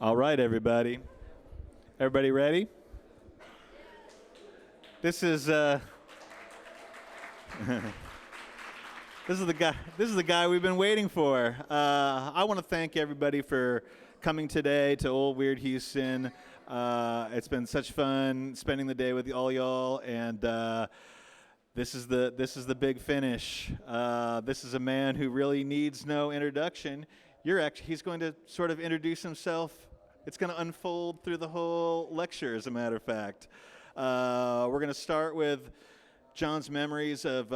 All right, everybody. Everybody ready? This is this is the guy. This is the guy we've been waiting for. I want to thank everybody for coming today to Old Weird Houston. It's been such fun spending the day with all y'all, and this is the big finish. This is a man who really needs no introduction. He's going to sort of introduce himself. It's going to unfold through the whole lecture, as a matter of fact. We're going to start with John's memories of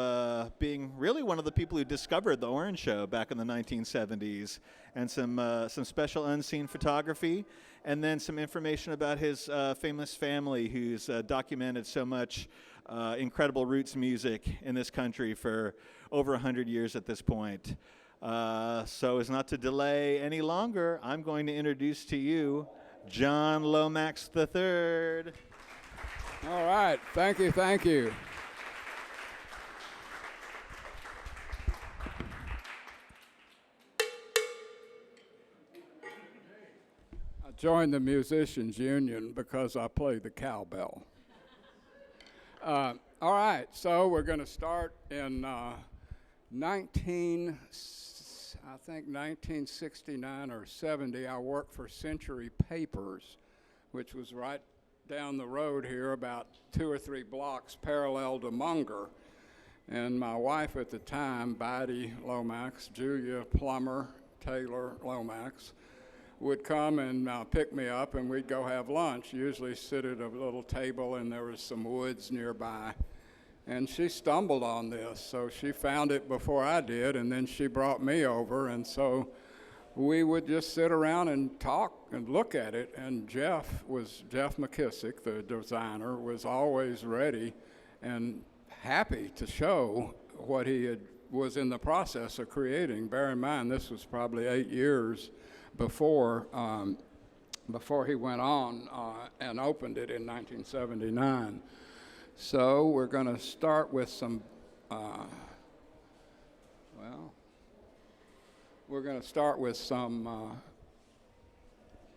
being really one of the people who discovered the Orange Show back in the 1970s, and some special unseen photography, and then some information about his famous family who's documented so much incredible roots music in this country for over 100 years at this point. So as not to delay any longer, I'm going to introduce to you John Lomax III. All right, thank you. I joined the Musicians Union because I play the cowbell. All right, so we're going to start in 1969 or 70. I worked for Century Papers, which was right down the road here, about 2 or 3 blocks parallel to Munger. And my wife at the time, Bidey Lomax, Julia Plummer Taylor Lomax, would come and pick me up, and we'd go have lunch, usually sit at a little table, and there was some woods nearby. And she stumbled on this, so she found it before I did, and then she brought me over, and so we would just sit around and talk and look at it. And Jeff McKissick, the designer, was always ready and happy to show what was in the process of creating. Bear in mind, this was probably 8 years before he went on and opened it in 1979. So we're going to start with some,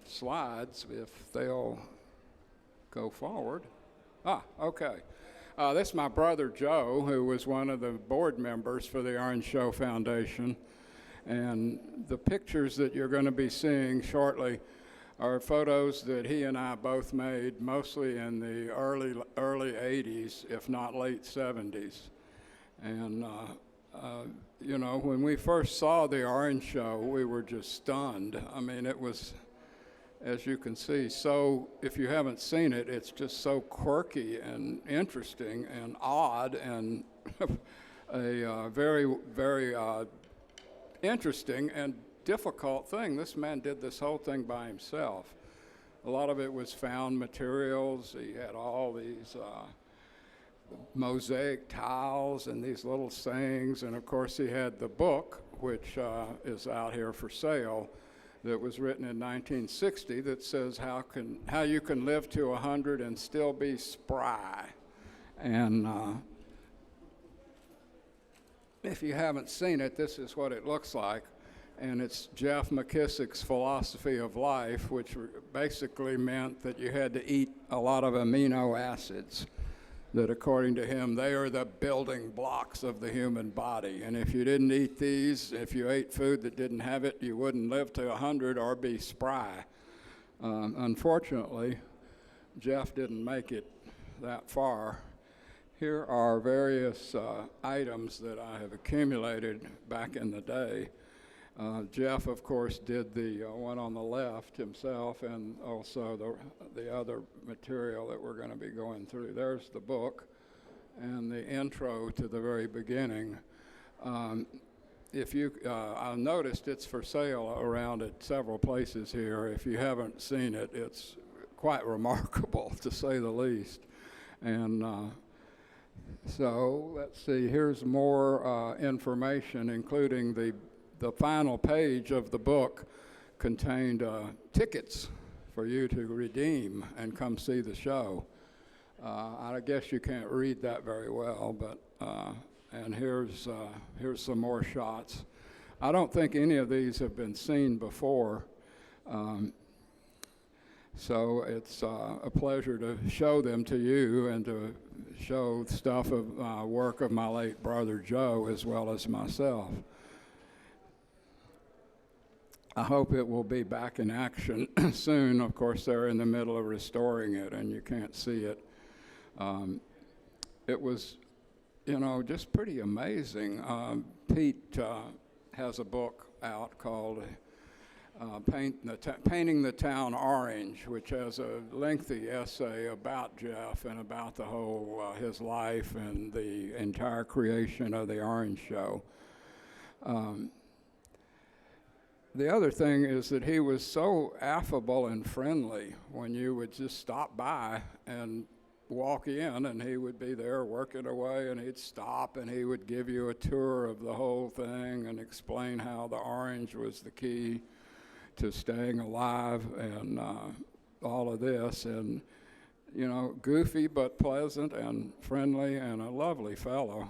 slides, if they'll go forward. Okay. This is my brother Joe, who was one of the board members for the Orange Show Foundation. And the pictures that you're going to be seeing shortly are photos that he and I both made, mostly in the early 80s, if not late 70s. And, when we first saw the Orange Show, we were just stunned. I mean, it was, as you can see, so if you haven't seen it, it's just so quirky and interesting and odd, and a very, very interesting and difficult thing. This man did this whole thing by himself. A lot of it was found materials. He had all these mosaic tiles and these little sayings, and of course he had the book, which is out here for sale, that was written in 1960, that says how you can live to 100 and still be spry. And if you haven't seen it, this is what it looks like. And it's Jeff McKissick's philosophy of life, which basically meant that you had to eat a lot of amino acids, that according to him, they are the building blocks of the human body. And if you didn't eat these, if you ate food that didn't have it, you wouldn't live to 100 or be spry. Unfortunately, Jeff didn't make it that far. Here are various items that I have accumulated back in the day. Jeff, of course, did the one on the left himself, and also the other material that we're going to be going through. There's the book and the intro to the very beginning. I noticed it's for sale around at several places here. If you haven't seen it, it's quite remarkable, to say the least. And so let's see, here's more information, including the final page of the book contained tickets for you to redeem and come see the show. I guess you can't read that very well, but and here's some more shots. I don't think any of these have been seen before. So it's a pleasure to show them to you and to show stuff of work of my late brother Joe as well as myself. I hope it will be back in action soon. Of course, they're in the middle of restoring it and you can't see it. It was, just pretty amazing. Pete has a book out called Painting the Town Orange, which has a lengthy essay about Jeff and about the whole, his life and the entire creation of the Orange Show. The other thing is that he was so affable and friendly when you would just stop by and walk in, and he would be there working away, and he'd stop and he would give you a tour of the whole thing and explain how the orange was the key to staying alive and all of this. And, goofy but pleasant and friendly and a lovely fellow.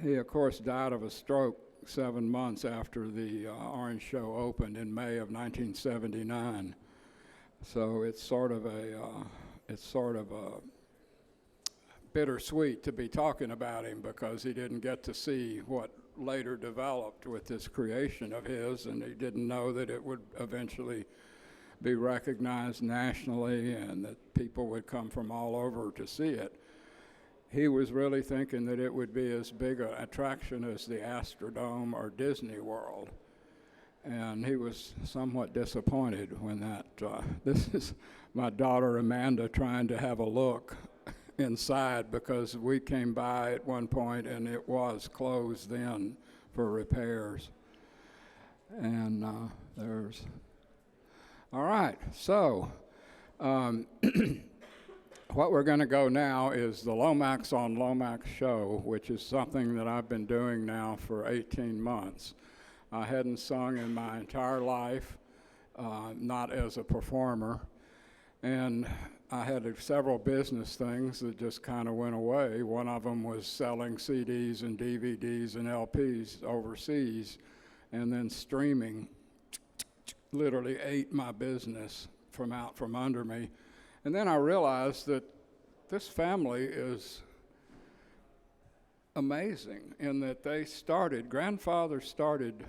He, of course, died of a stroke 7 months after the Orange Show opened in May of 1979. So it's sort of a bittersweet to be talking about him because he didn't get to see what later developed with this creation of his, and he didn't know that it would eventually be recognized nationally and that people would come from all over to see it. He was really thinking that it would be as big an attraction as the Astrodome or Disney World. And he was somewhat disappointed when that, this is my daughter Amanda trying to have a look inside because we came by at one point and it was closed then for repairs. And all right, so what we're going to go now is the Lomax on Lomax show, which is something that I've been doing now for 18 months. I hadn't sung in my entire life, not as a performer, and I had several business things that just kind of went away. One of them was selling CDs and DVDs and LPs overseas, and then streaming literally ate my business out from under me. And then I realized that this family is amazing in that grandfather started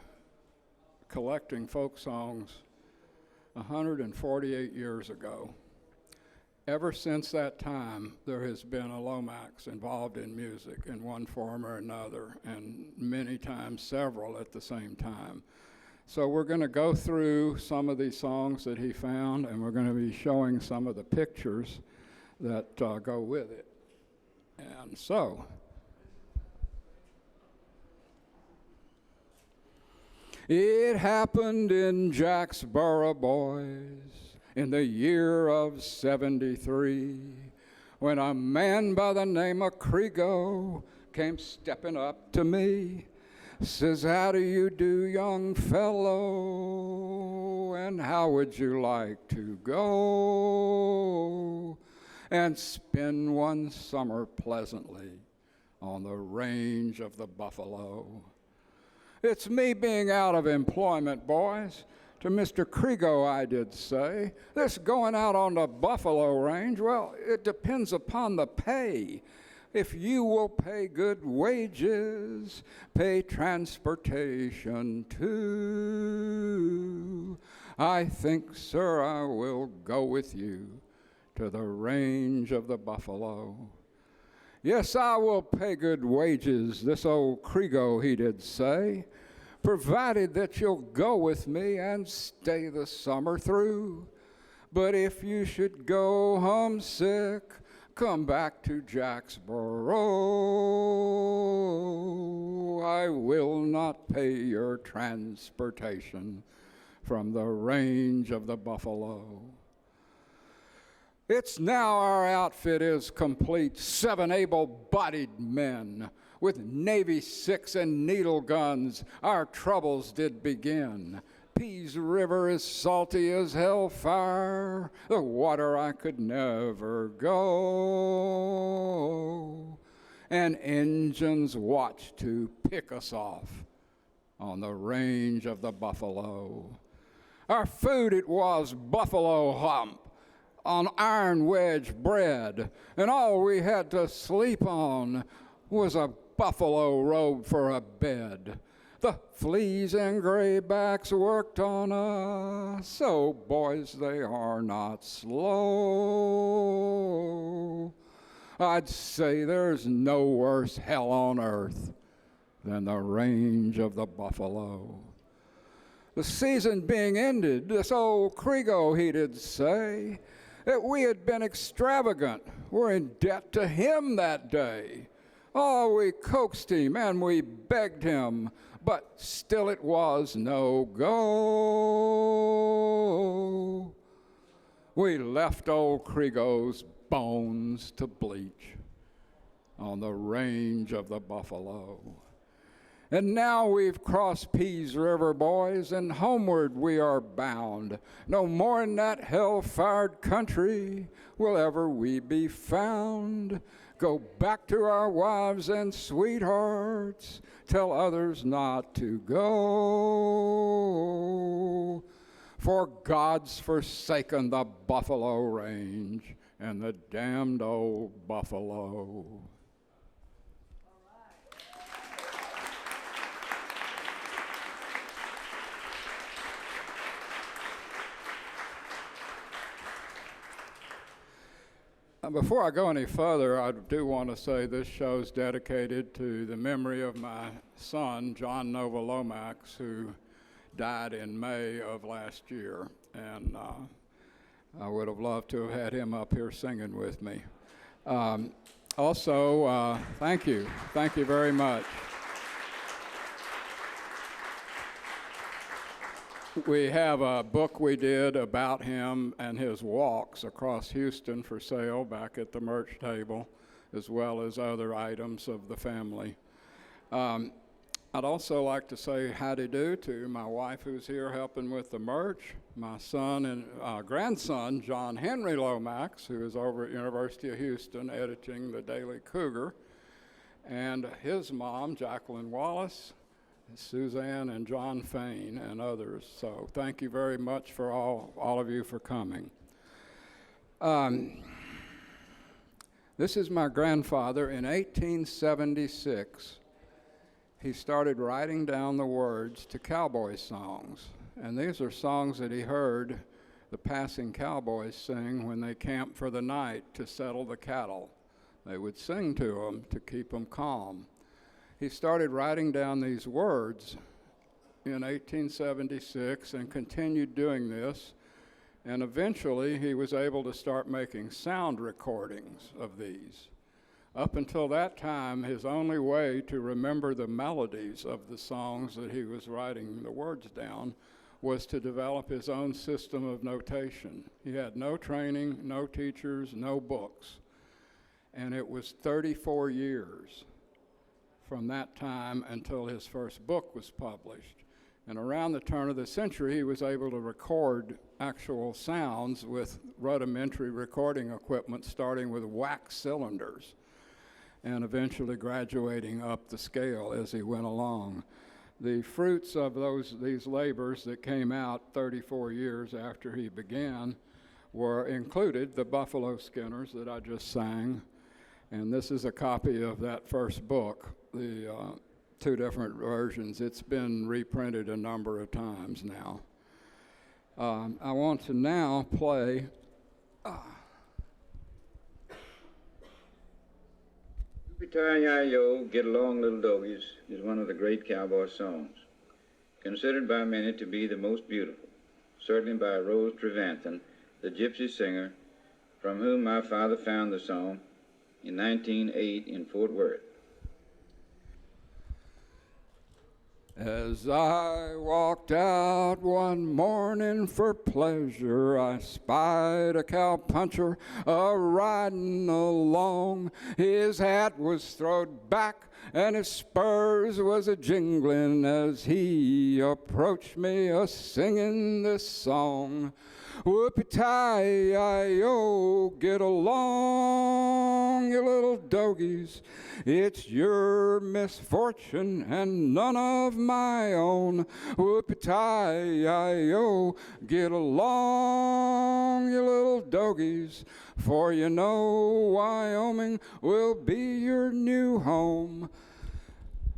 collecting folk songs 148 years ago. Ever since that time, there has been a Lomax involved in music in one form or another, and many times several at the same time. So we're going to go through some of these songs that he found, and we're going to be showing some of the pictures that go with it. And so, it happened in Jacksboro, boys, in the year of 73, when a man by the name of Krigo came stepping up to me. Says, how do you do, young fellow, and how would you like to go and spend one summer pleasantly on the range of the buffalo? It's me being out of employment, boys. To Mr. Krigo I did say, this going out on the buffalo range, well, it depends upon the pay. If you will pay good wages, pay transportation too, I think, sir, I will go with you to the range of the buffalo. Yes, I will pay good wages, this old Krigo he did say, provided that you'll go with me and stay the summer through. But if you should go homesick, come back to Jacksboro. I will not pay your transportation from the range of the buffalo. It's now our outfit is complete, 7 able-bodied men. With Navy 6 and needle guns, our troubles did begin. Pease River is salty as hellfire, the water I could never go, and engines watch to pick us off on the range of the buffalo. Our food it was buffalo hump on iron wedge bread, and all we had to sleep on was a buffalo robe for a bed. The fleas and graybacks worked on us, so boys, they are not slow. I'd say there's no worse hell on earth than the range of the buffalo. The season being ended, this old Krigo, he did say, that we had been extravagant. We're in debt to him that day. Oh, we coaxed him and we begged him, but still it was no go. We left old Krigo's bones to bleach on the range of the buffalo. And now we've crossed Pease River, boys, and homeward we are bound. No more in that hell-fired country will ever we be found. Go back to our wives and sweethearts, tell others not to go. For God's forsaken the buffalo range and the damned old buffalo. Before I go any further, I do want to say this show's dedicated to the memory of my son, John Nova Lomax, who died in May of last year. And I would have loved to have had him up here singing with me. Also, thank you. Thank you very much. We have a book we did about him and his walks across Houston for sale back at the merch table, as well as other items of the family. I'd also like to say howdy-do to my wife who's here helping with the merch, my son and grandson, John Henry Lomax, who is over at University of Houston editing the Daily Cougar, and his mom, Jacqueline Wallace, Suzanne and John Fain and others. So thank you very much for all of you for coming. This is my grandfather. In 1876, he started writing down the words to cowboy songs. And these are songs that he heard the passing cowboys sing when they camped for the night to settle the cattle. They would sing to them to keep them calm. He started writing down these words in 1876 and continued doing this, and eventually he was able to start making sound recordings of these. Up until that time, his only way to remember the melodies of the songs that he was writing the words down was to develop his own system of notation. He had no training, no teachers, no books, and it was 34 years from that time until his first book was published. And around the turn of the century, he was able to record actual sounds with rudimentary recording equipment, starting with wax cylinders and eventually graduating up the scale as he went along. The fruits of these labors that came out 34 years after he began included the Buffalo Skinners that I just sang, and this is a copy of that first book, the two different versions. It's been reprinted a number of times now. I want to now play Yippee-ki-yi-yo, Get Along Little Doggies is one of the great cowboy songs, considered by many to be the most beautiful, certainly by Rose Trevanthan, the gypsy singer, from whom my father found the song in 1908 in Fort Worth. As I walked out one morning for pleasure, I spied a cowpuncher a-riding along. His hat was throwed back and his spurs was a-jingling as he approached me a-singing this song. Whoopie-tie-yi-yo, get along, you little dogies. It's your misfortune and none of my own. Whoopie-tie-yi-yo, get along, you little dogies, for you know Wyoming will be your new home.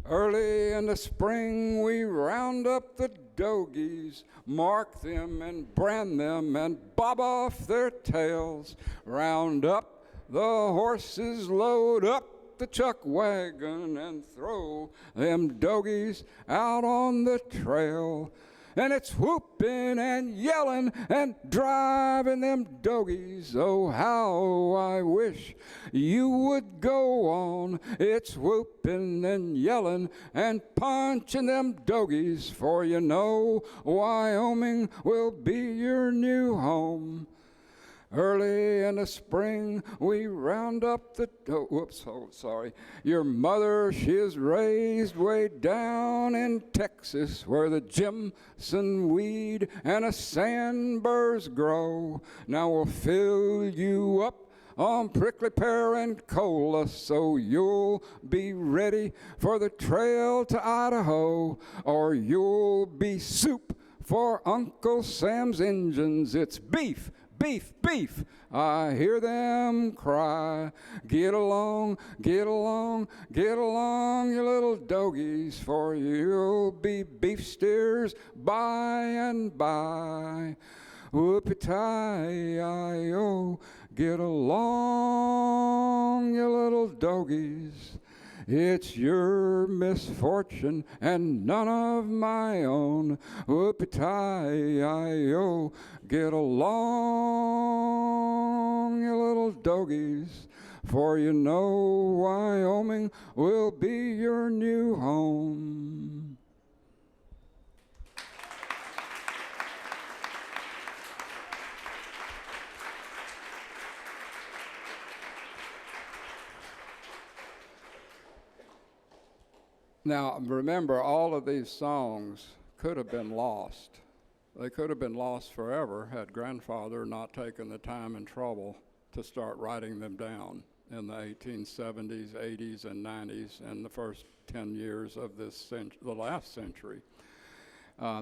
Early in the spring we round up the dogies, mark them and brand them and bob off their tails. Round up the horses, load up the chuck wagon, and throw them dogies out on the trail. And it's whooping and yelling and driving them dogies. Oh, how I wish you would go on. It's whooping and yelling and punching them dogies, for you know Wyoming will be your new home. Early in the spring, we round up the, your mother, she is raised way down in Texas, where the Jimson weed and the sandburrs grow. Now we'll fill you up on prickly pear and cola, so you'll be ready for the trail to Idaho, or you'll be soup for Uncle Sam's Injuns. It's beef, beef, beef, I hear them cry. Get along, get along, get along, you little dogies, for you'll be beef steers by and by. Whoopie-tie-yi-yo, get along, you little dogies. It's your misfortune and none of my own. Whoopie-tie-yi-yo, get along, you little dogies, for you know Wyoming will be your new home. Now, remember, all of these songs could have been lost. They could have been lost forever had grandfather not taken the time and trouble to start writing them down in the 1870s, 80s, and 90s, and the first 10 years of the last century.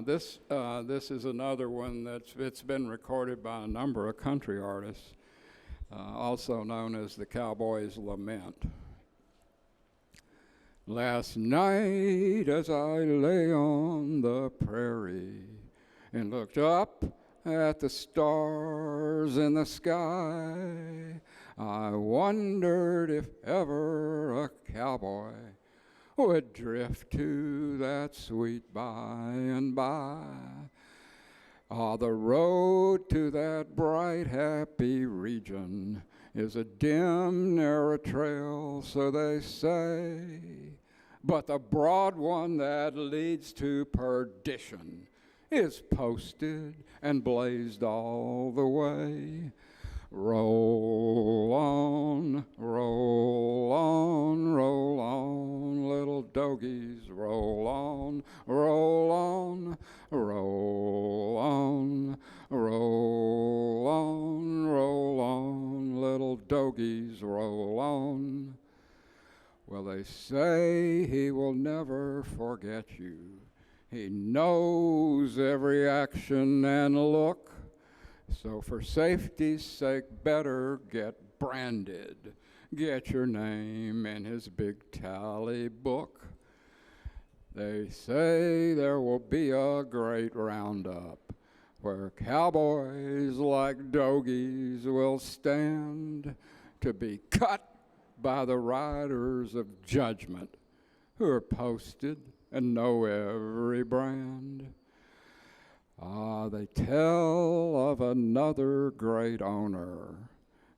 This is another one it's been recorded by a number of country artists, also known as the Cowboy's Lament. Last night as I lay on the prairie and looked up at the stars in the sky, I wondered if ever a cowboy would drift to that sweet by and by. Ah, the road to that bright, happy region is a dim, narrow trail, so they say, but the broad one that leads to perdition is posted and blazed all the way. Roll on, roll on, roll on, little dogies, roll on, roll on, roll on, roll on, roll on, little dogies, roll on. Well, they say he will never forget you. He knows every action and look. So for safety's sake, better get branded. Get your name in his big tally book. They say there will be a great roundup where cowboys like dogies will stand to be cut by the riders of judgment who are posted and know every brand. Ah, they tell of another great owner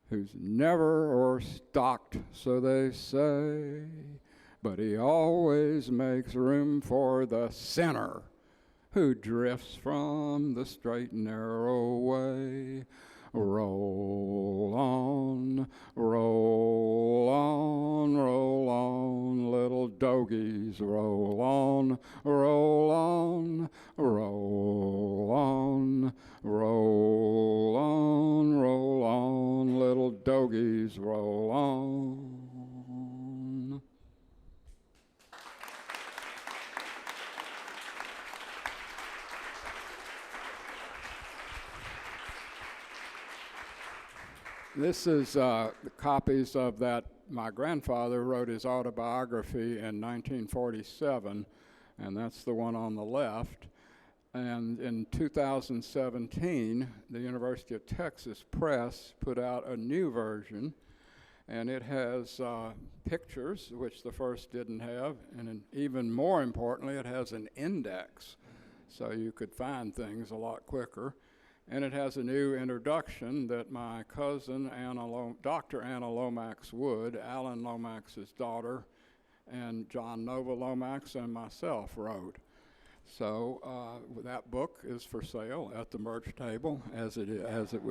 who's never o'erstocked, so they say, but he always makes room for the sinner who drifts from the straight and narrow way. Roll on, roll on, roll on, little dogies, roll on, roll on, roll on, roll on, roll on, little dogies, roll on. This is the copies of that. My grandfather wrote his autobiography in 1947, and that's the one on the left. And in 2017, the University of Texas Press put out a new version, and it has pictures, which the first didn't have, and even more importantly, it has an index, so you could find things a lot quicker. And it has a new introduction that my cousin, Dr. Anna Lomax Wood, Alan Lomax's daughter, and John Nova Lomax and myself wrote. So that book is for sale at the merch table, as it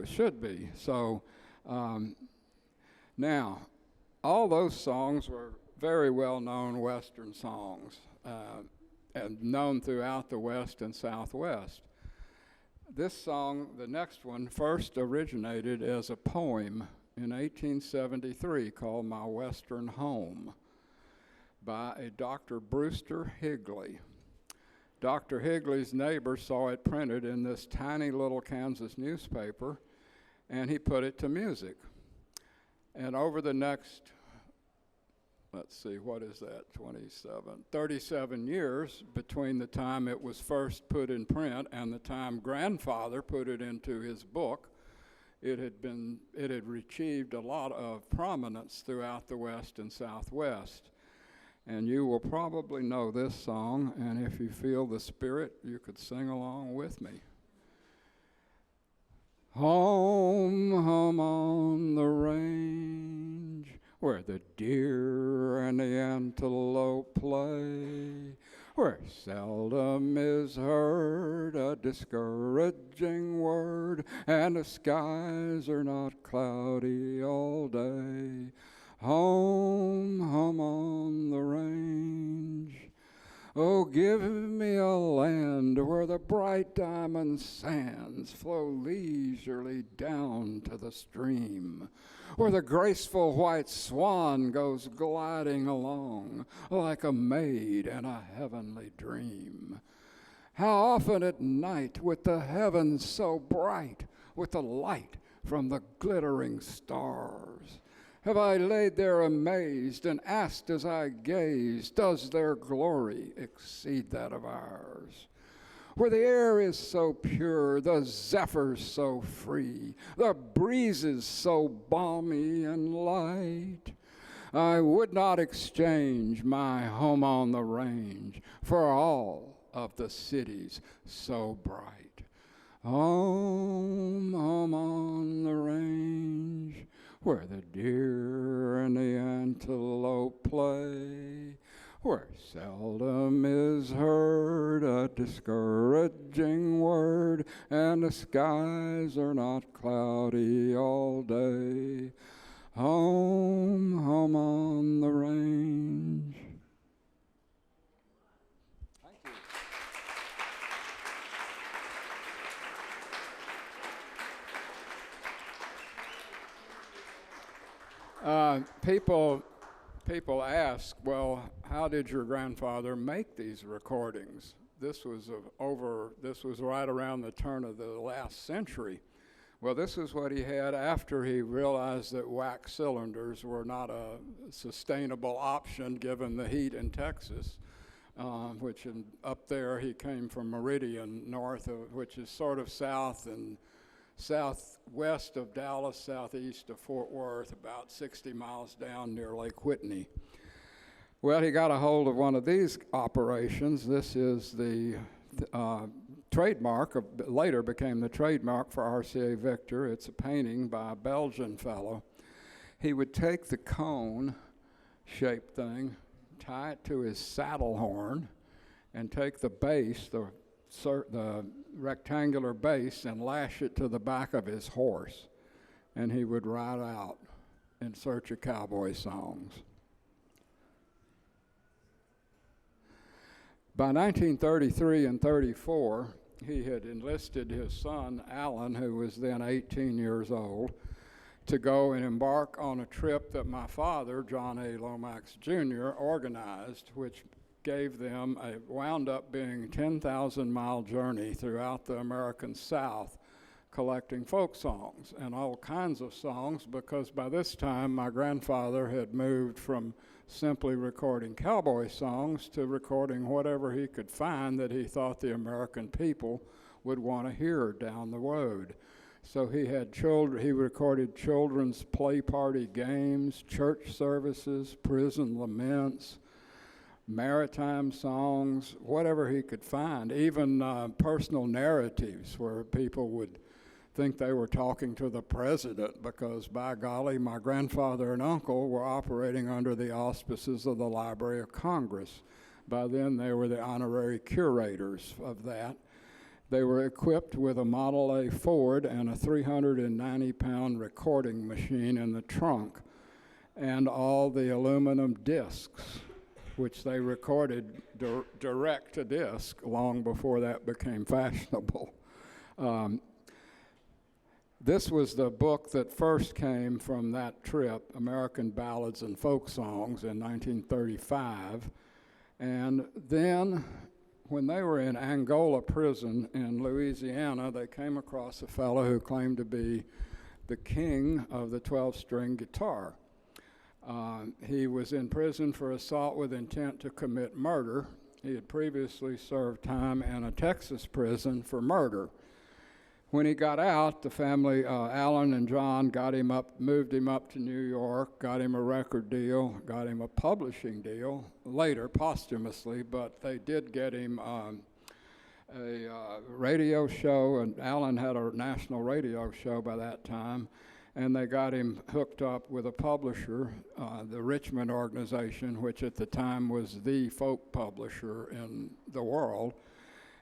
should be. So now, all those songs were very well-known Western songs and known throughout the West and Southwest. This song, the next one, first originated as a poem in 1873 called My Western Home by a Dr. Brewster Higley. Dr. Higley's neighbor saw it printed in this tiny little Kansas newspaper, and he put it to music. And over the next, let's see, what is that, 37 years between the time it was first put in print and the time grandfather put it into his book, it had achieved a lot of prominence throughout the West and Southwest. And you will probably know this song, and if you feel the spirit, you could sing along with me. Home, home on the range, where the deer and the antelope play, where seldom is heard a discouraging word, and the skies are not cloudy all day. Home, home on the range. Oh, give me a land where the bright diamond sands flow leisurely down to the stream, where the graceful white swan goes gliding along like a maid in a heavenly dream. How often at night, with the heavens so bright, with the light from the glittering stars, have I laid there amazed and asked as I gazed, does their glory exceed that of ours? Where the air is so pure, the zephyrs so free, the breezes so balmy and light, I would not exchange my home on the range for all of the cities so bright. Home, home on the range, where the deer and the antelope play, where seldom is heard a discouraging word, and the skies are not cloudy all day. Home, home on the range. Thank you. People ask, well, how did your grandfather make these recordings? This was right around the turn of the last century. Well, this is what he had after he realized that wax cylinders were not a sustainable option given the heat in Texas, up there he came from Meridian, which is sort of south and southwest of Dallas, southeast of Fort Worth, about 60 miles down near Lake Whitney. Well, he got a hold of one of these operations. This is the trademark, later became the trademark for RCA Victor. It's a painting by a Belgian fellow. He would take the cone-shaped thing, tie it to his saddle horn, and take the base, the rectangular base, and lash it to the back of his horse. And he would ride out in search of cowboy songs. By 1933 and 34, he had enlisted his son, Alan, who was then 18 years old, to go and embark on a trip that my father, John A. Lomax Jr., organized, which gave them wound up being a 10,000-mile journey throughout the American South, collecting folk songs and all kinds of songs, because by this time my grandfather had moved from simply recording cowboy songs to recording whatever he could find that he thought the American people would want to hear down the road. So he recorded children's play party games, church services, prison laments, maritime songs, whatever he could find, even personal narratives where people would think they were talking to the president, because by golly, my grandfather and uncle were operating under the auspices of the Library of Congress. By then, they were the honorary curators of that. They were equipped with a Model A Ford and a 390-pound recording machine in the trunk, and all the aluminum discs, which they recorded direct to disc long before that became fashionable. This was the book that first came from that trip, American Ballads and Folk Songs, in 1935. And then, when they were in Angola prison in Louisiana, they came across a fellow who claimed to be the king of the 12-string guitar. He was in prison for assault with intent to commit murder. He had previously served time in a Texas prison for murder. When he got out, the family, Alan and John, moved him up to New York, got him a record deal, got him a publishing deal, later, posthumously, but they did get him a radio show, and Alan had a national radio show by that time, and they got him hooked up with a publisher, the Richmond organization, which at the time was the folk publisher in the world.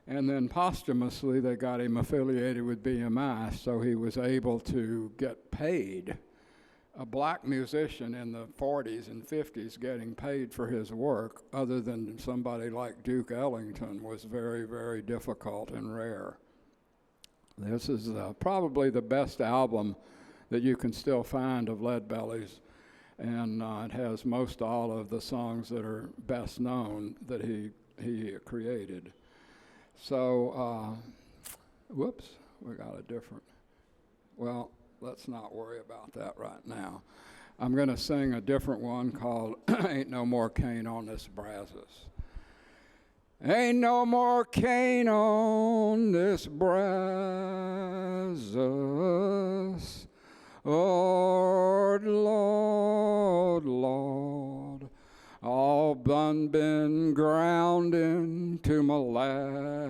And then posthumously, they got him affiliated with BMI, so he was able to get paid. A black musician in the 40s and 50s getting paid for his work, other than somebody like Duke Ellington, was very, very difficult and rare. This is probably the best album that you can still find of Leadbelly's, and it has most all of the songs that are best known that he created. So, whoops, we got a different, well, let's not worry about that right now. I'm going to sing a different one called Ain't No More Cane on This Brazos. Ain't no more cane on this Brazos, Lord, Lord, Lord. All done been ground into molasses.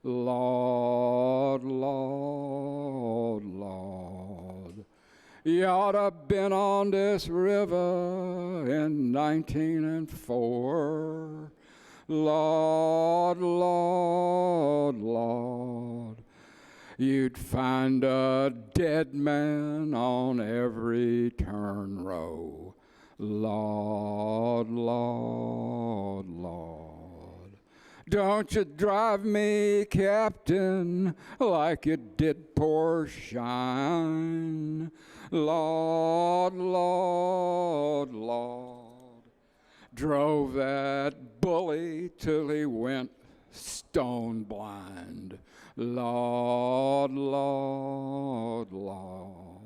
Lord, Lord, Lord. You oughta been on this river in 1904. Lord, Lord, Lord. You'd find a dead man on every turn row. Lord, Lord, Lord. Don't you drive me, Captain, like you did poor Shine. Lord, Lord, Lord. Drove that bully till he went stone blind. Lord, Lord, Lord.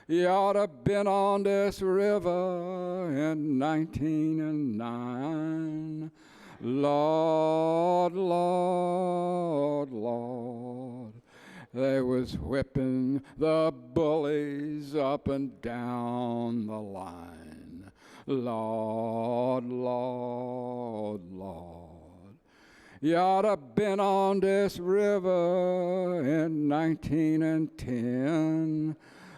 You oughta been on this river in 1909. Lord, Lord, Lord. They was whipping the bullies up and down the line. Lord, Lord, Lord. You oughta been on this river in 1910.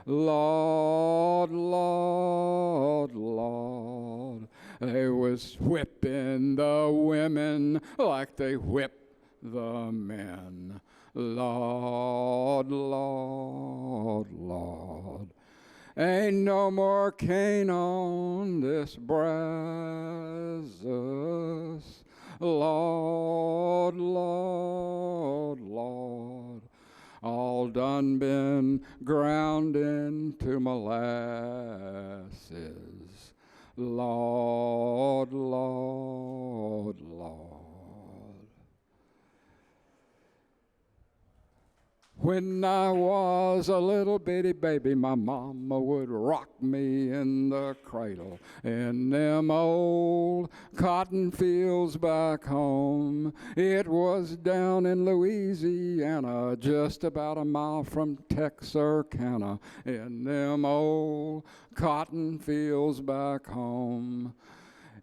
Lord, Lord, Lord. They was whipping the women like they whip the men. Lord, Lord, Lord. Ain't no more cane on this Brazos. Lord, Lord, Lord. all done been ground into molasses. Lord, Lord, Lord. When I was a little bitty baby, my mama would rock me in the cradle in them old cotton fields back home. It was down in Louisiana, just about a mile from Texarkana, in them old cotton fields back home.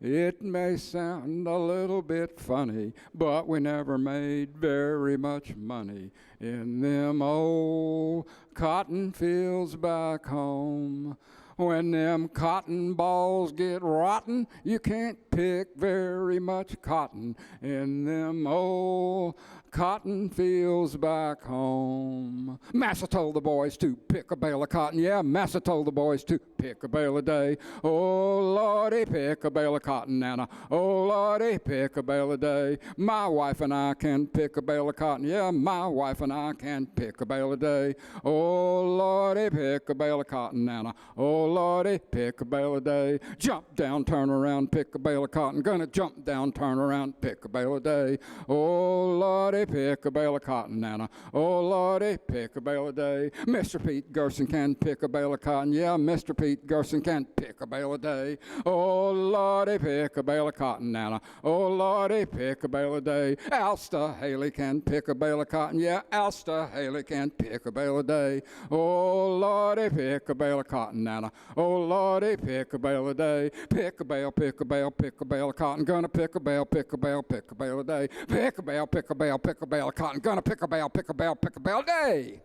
It may sound a little bit funny, but we never made very much money in them old cotton fields back home. When them cotton balls get rotten, you can't pick very much cotton in them old cotton fields back home. Massa told the boys to pick a bale of cotton. Yeah, Massa told the boys to pick a bale a day. Oh, Lordy, pick a bale of cotton, Nana. Oh, Lordy, pick a bale a day. My wife and I can pick a bale of cotton. Yeah, my wife and I can pick a bale a day. Oh, Lordy, pick a bale of cotton, Nana. Oh, Lordy, pick a bale a day. Jump down, turn around, pick a bale of cotton. Gonna jump down, turn around, pick a bale a day. Oh, Lordy, pick a bale of cotton, Nana. Oh, Lordy, pick a bale a day. Mr. Pete Gerson can pick a bale of cotton. Yeah, Mr. Pete Gerson can pick a bale a day. Oh, Lordy, pick a bale of cotton, Nana. Oh, Lordy, pick a bale a day. Alsta Haley can pick a bale of cotton. Yeah, Alsta Haley can pick a bale a day. Oh, Lordy, pick a bale of cotton, Nana. Oh, Lordy, pick a bale a day. Pick a bale, pick a bale, pick a bale of cotton. Gonna pick a bale, pick a bale, pick a bale a day. Pick a bale, pick a bale, pick a bale of cotton. Gonna pick a bale, pick a bale, pick a bale a day.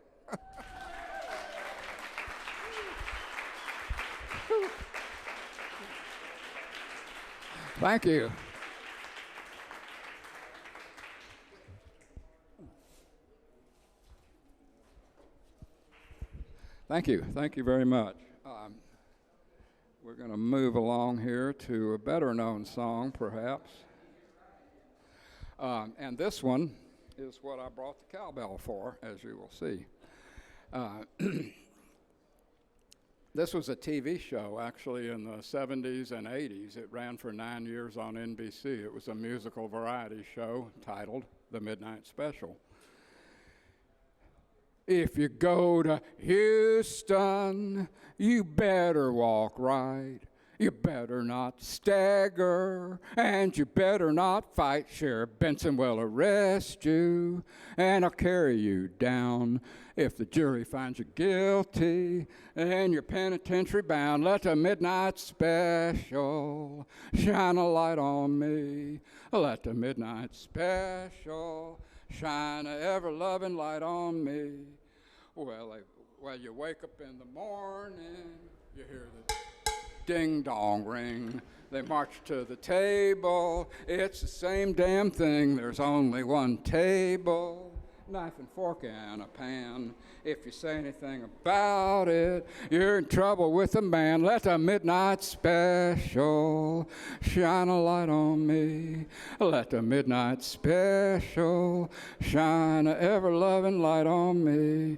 Thank you. Thank you. Thank you very much. We're going to move along here to a better known song, perhaps. And this one is what I brought the cowbell for, as you will see. This was a TV show, actually, in the 70s and 80s. It ran for 9 years on NBC. It was a musical variety show titled The Midnight Special. If you go to Houston, you better walk right. You better not stagger, and you better not fight. Sheriff Benson will arrest you, and I'll carry you down. If the jury finds you guilty and you're penitentiary bound, let the midnight special shine a light on me. Let the midnight special shine an ever-loving light on me. Well, you wake up in the morning, you hear the ding-dong ring. They march to the table. It's the same damn thing. There's only one table, knife and fork and a pan. If you say anything about it, you're in trouble with the man. Let the midnight special shine a light on me. Let the midnight special shine an ever-loving light on me.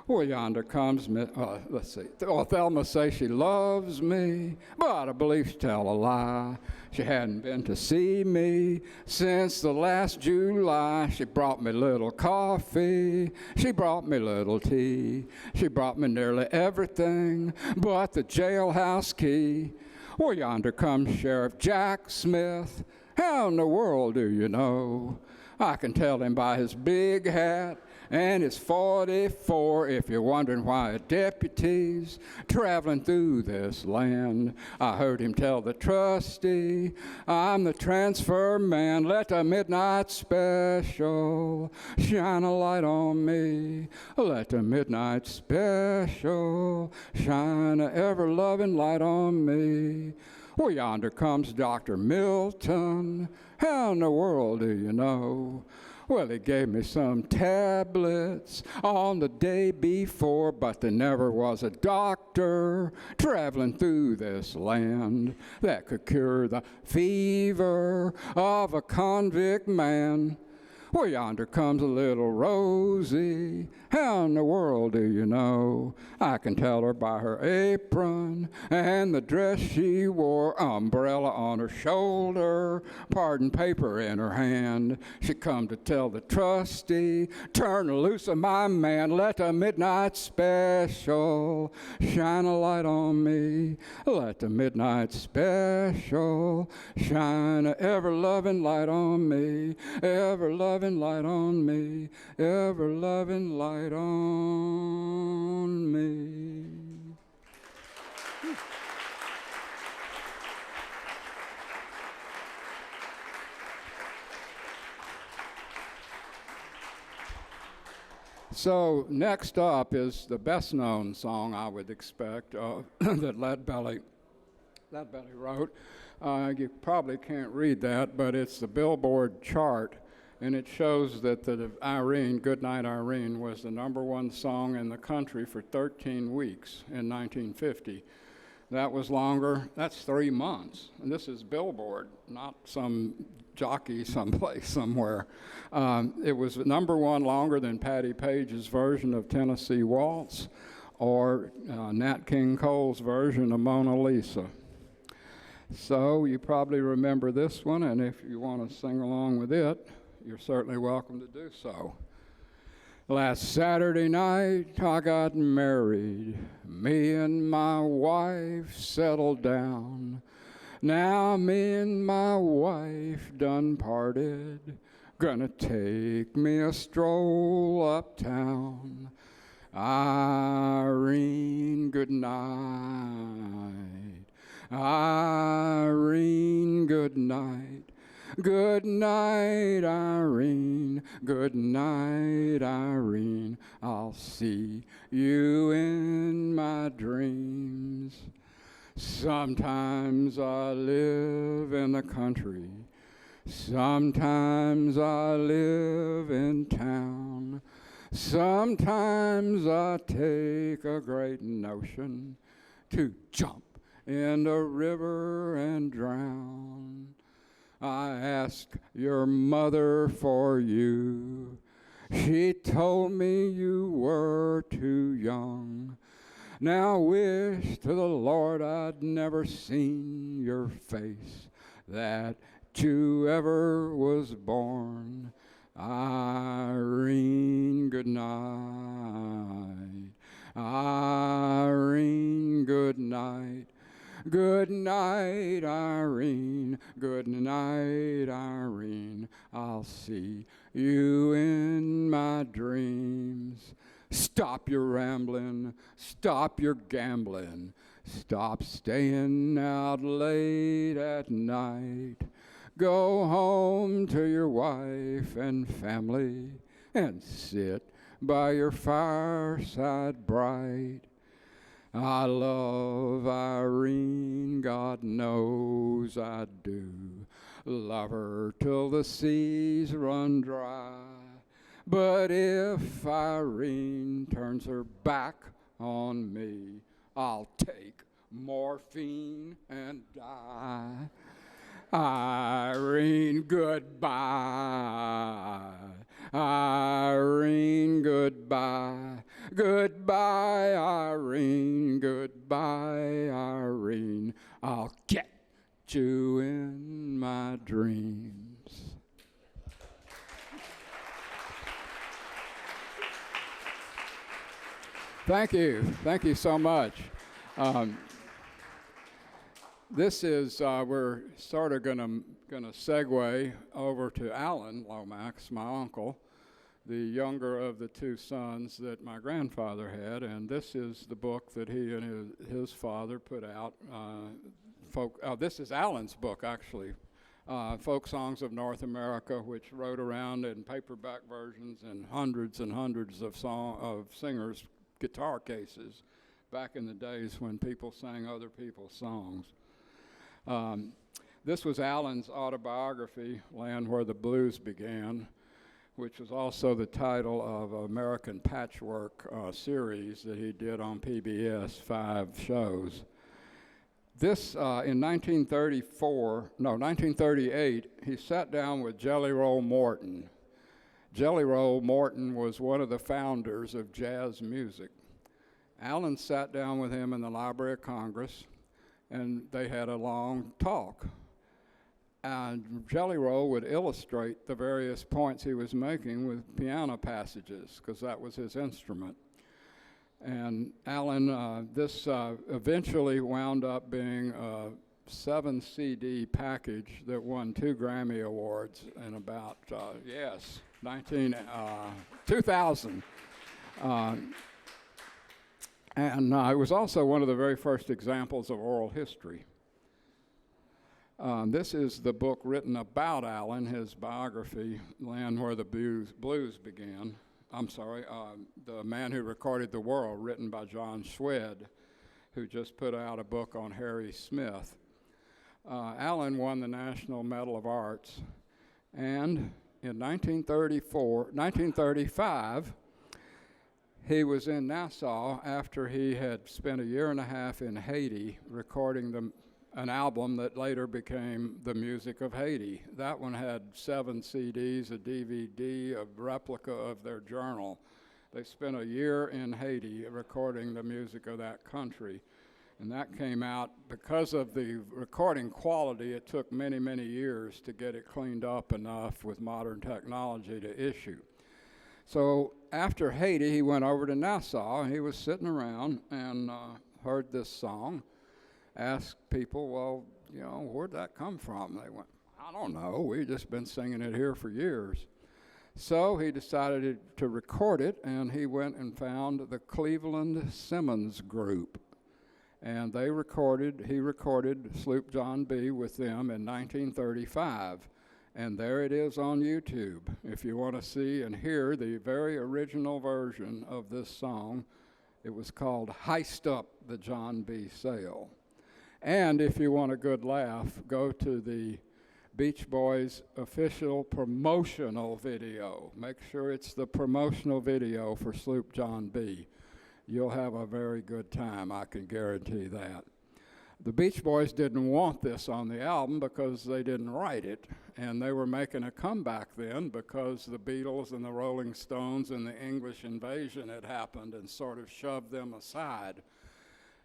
Well, yonder comes, let's see. Oh, Thelma says she loves me, but I believe she tell a lie. She hadn't been to see me since the last July. She brought me little coffee. She brought me little tea. She brought me nearly everything but the jailhouse key. Well, yonder comes Sheriff Jack Smith. How in the world do you know? I can tell him by his big hat and it's 44, if you're wondering why a deputy's traveling through this land. I heard him tell the trustee, I'm the transfer man. Let the midnight special shine a light on me. Let the midnight special shine an ever-loving light on me. Well, yonder comes Dr. Milton. How in the world do you know? Well, he gave me some tablets on the day before, but there never was a doctor traveling through this land that could cure the fever of a convict man. Well, yonder comes a little Rosie. How in the world do you know? I can tell her by her apron and the dress she wore, umbrella on her shoulder, pardon paper in her hand. She come to tell the trustee, turn loose of my man, let the midnight special shine a light on me. Let the midnight special shine a ever-loving light on me, ever-loving light on me, ever-loving light on me. So next up is the best-known song I would expect that Lead Belly wrote. You probably can't read that, but it's the Billboard chart, and it shows that the Irene, Goodnight Irene, was the #1 song in the country for 13 weeks in 1950. That was longer. That's 3 months. And this is Billboard, not some jockey someplace somewhere. It was #1 longer than Patti Page's version of Tennessee Waltz or Nat King Cole's version of Mona Lisa. So you probably remember this one, and if you want to sing along with it, you're certainly welcome to do so. Last Saturday night I got married, me and my wife settled down. Now me and my wife done parted, gonna take me a stroll uptown. Irene, good night. Irene, good night. Good night, Irene. Good night, Irene. I'll see you in my dreams. Sometimes I live in the country. Sometimes I live in town. Sometimes I take a great notion to jump in the river and drown. I asked your mother for you. She told me you were too young. Now wish to the Lord I'd never seen your face, that you ever was born. Irene, good night. Irene, good night. Good night, Irene. Good night, Irene. I'll see you in my dreams. Stop your rambling. Stop your gambling. Stop staying out late at night. Go home to your wife and family and sit by your fireside bright. I love Irene, God knows I do. Love her till the seas run dry. But if Irene turns her back on me, I'll take morphine and die. Irene, goodbye. Irene, goodbye. Goodbye, Irene. Goodbye, Irene. I'll get you in my dreams. Thank you. Thank you so much. This is, we're sort of gonna segue over to Alan Lomax, my uncle, the younger of the two sons that my grandfather had, and this is the book that he and his father put out. This is Alan's book, actually, Folk Songs of North America, which rode around in paperback versions and hundreds of singers' guitar cases back in the days when people sang other people's songs. This was Alan's autobiography, Land Where the Blues Began, which was also the title of an American Patchwork series that he did on PBS, 5 shows. This, in 1938, he sat down with Jelly Roll Morton, Jelly Roll Morton was one of the founders of jazz music. Alan sat down with him in the Library of Congress, and they had a long talk. And Jelly Roll would illustrate the various points he was making with piano passages, because that was his instrument. And Alan, this eventually wound up being a 7 CD package that won 2 Grammy Awards in about, 2000. And it was also one of the very first examples of oral history. This is the book written about Alan, his biography, Land Where the Blues Began. The Man Who Recorded the World, written by John Schwed, who just put out a book on Harry Smith. Alan won the National Medal of Arts, and in 1935, he was in Nassau after he had spent a year and a half in Haiti recording an album that later became The Music of Haiti. That one had 7 CDs, a DVD, a replica of their journal. They spent a year in Haiti recording the music of that country. And that came out, because of the recording quality, it took many, many years to get it cleaned up enough with modern technology to issue. So after Haiti, he went over to Nassau, and he was sitting around and heard this song, asked people, well, where'd that come from? They went, I don't know, we've just been singing it here for years. So he decided to record it, and he went and found the Cleveland Simmons Group. And he recorded Sloop John B. with them in 1935. And there it is on YouTube. If you want to see and hear the very original version of this song, it was called Heist Up the John B. Sail. And if you want a good laugh, go to the Beach Boys official promotional video. Make sure it's the promotional video for Sloop John B. You'll have a very good time, I can guarantee that. The Beach Boys didn't want this on the album because they didn't write it, and they were making a comeback then because the Beatles and the Rolling Stones and the English invasion had happened and sort of shoved them aside.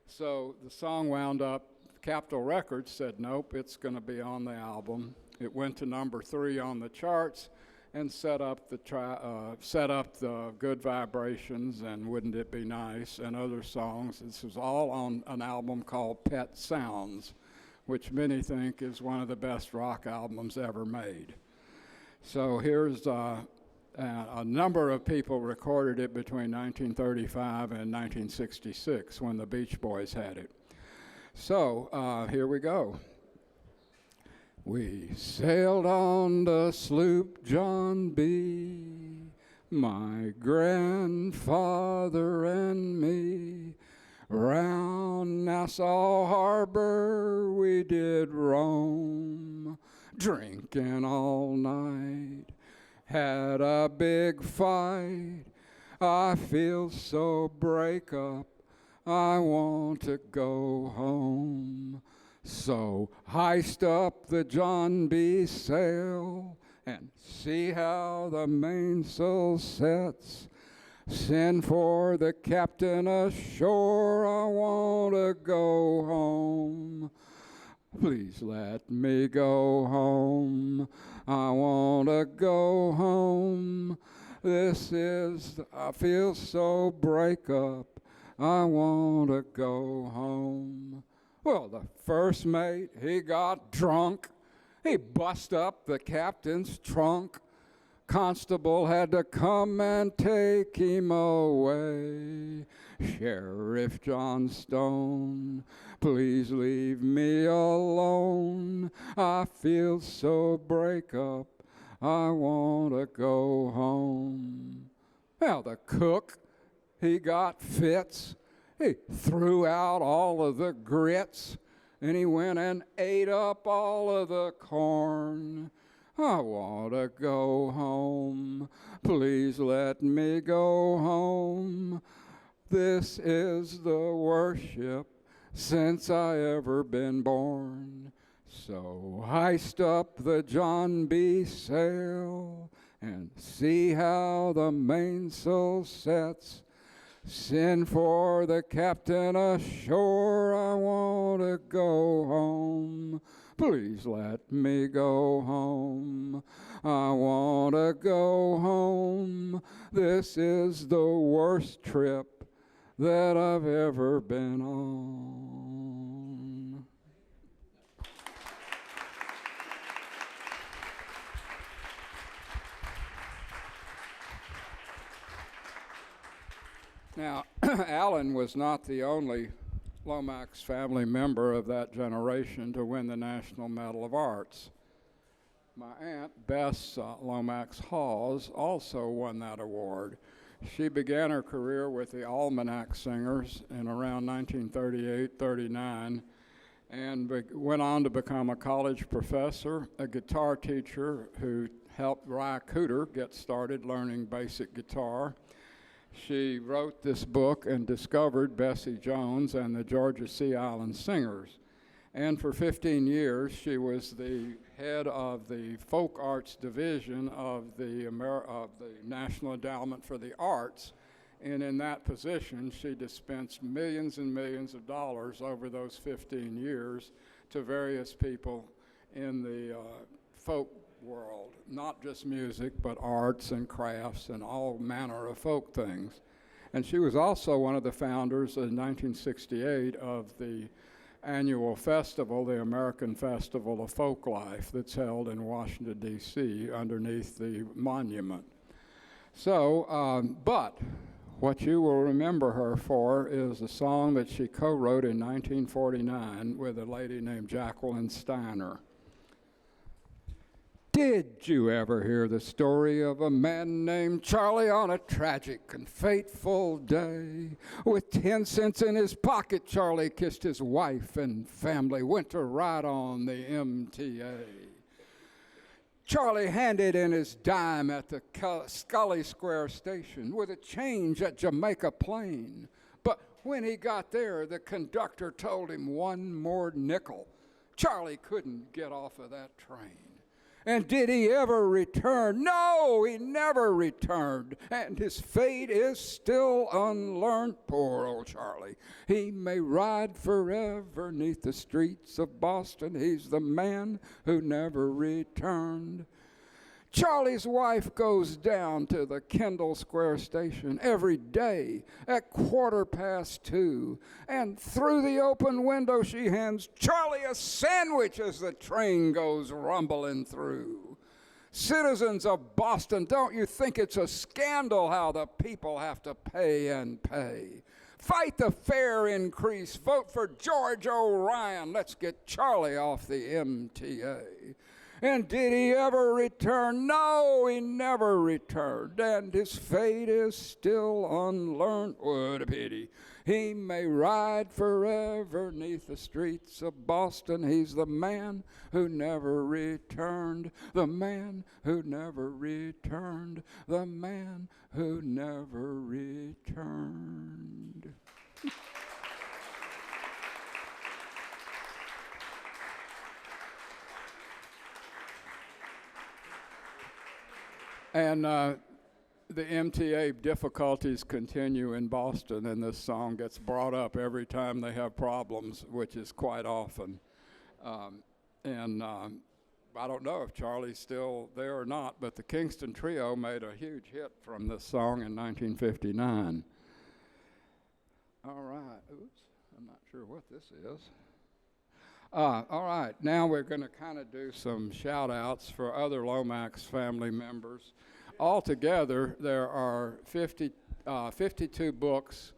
So the song wound up, Capitol Records said, nope, it's going to be on the album. It went to number 3 on the charts and set up the Good Vibrations and Wouldn't It Be Nice and other songs. This was all on an album called Pet Sounds, which many think is one of the best rock albums ever made. So here's a number of people recorded it between 1935 and 1966 when the Beach Boys had it. So here we go. We sailed on the sloop John B., my grandfather and me. Round Nassau Harbor we did roam, drinking all night, had a big fight. I feel so break up, I want to go home. So heist up the John B. sail and see how the mainsail sets. Send for the captain ashore, I want to go home. Please let me go home, I want to go home. I feel so break up, I want to go home. Well, the first mate, he got drunk. He bust up the captain's trunk. Constable had to come and take him away. Sheriff John Stone, please leave me alone. I feel so break up, I want to go home. Well, the cook, he got fits. He threw out all of the grits, and he went and ate up all of the corn. I want to go home. Please let me go home. This is the worship since I ever been born. So heist up the John B. sail And see how the mainsail sets. Send for the captain ashore. I want to go home. Please let me go home. I want to go home. This is the worst trip that I've ever been on. Now, Alan was not the only Lomax family member of that generation to win the National Medal of Arts. My aunt, Bess Lomax Hawes, also won that award. She began her career with the Almanac Singers in around 1938-39 and went on to become a college professor, a guitar teacher who helped Ry Cooder get started learning basic guitar. She wrote this book and discovered Bessie Jones and the Georgia Sea Island Singers. And for 15 years, she was the head of the Folk Arts Division of the National Endowment for the Arts. And in that position, she dispensed millions and millions of dollars over those 15 years to various people in the folk world, not just music, but arts and crafts and all manner of folk things. And she was also one of the founders in 1968 of the annual festival, the American Festival of Folklife, that's held in Washington, D.C., underneath the monument. So, but what you will remember her for is a song that she co-wrote in 1949 with a lady named Jacqueline Steiner. Did you ever hear the story of a man named Charlie on a tragic and fateful day? With 10 cents in his pocket, Charlie kissed his wife and family, went to ride on the MTA. Charlie handed in his dime at the Scully Square station with a change at Jamaica Plain. But when he got there, the conductor told him one more nickel. Charlie couldn't get off of that train. And did he ever return? No, he never returned. And his fate is still unlearned. Poor old Charlie. He may ride forever 'neath the streets of Boston. He's the man who never returned. Charlie's wife goes down to the Kendall Square station every day at 2:15, and through the open window she hands Charlie a sandwich as the train goes rumbling through. Citizens of Boston, don't you think it's a scandal how the people have to pay and pay? Fight the fare increase, vote for George O'Ryan, let's get Charlie off the MTA. And did he ever return? No, he never returned. And his fate is still unlearned. What a pity. He may ride forever 'neath the streets of Boston. He's the man who never returned. The man who never returned. The man who never returned. And the MTA difficulties continue in Boston, and this song gets brought up every time they have problems, which is quite often. I don't know if Charlie's still there or not, but the Kingston Trio made a huge hit from this song in 1959. All right. Oops, I'm not sure what this is. All right, now we're going to kind of do some shout-outs for other Lomax family members. Altogether, there are 52 books,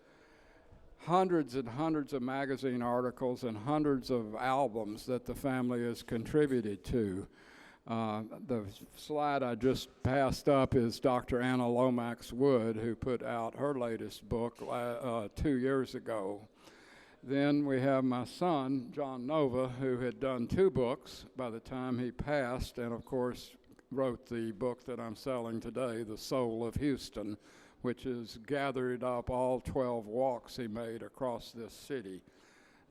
hundreds and hundreds of magazine articles, and hundreds of albums that the family has contributed to. The slide I just passed up is Dr. Anna Lomax Wood, who put out her latest book 2 years ago. Then we have my son, John Nova, who had done 2 books by the time he passed, and of course wrote the book that I'm selling today, The Soul of Houston, which has gathered up all 12 walks he made across this city.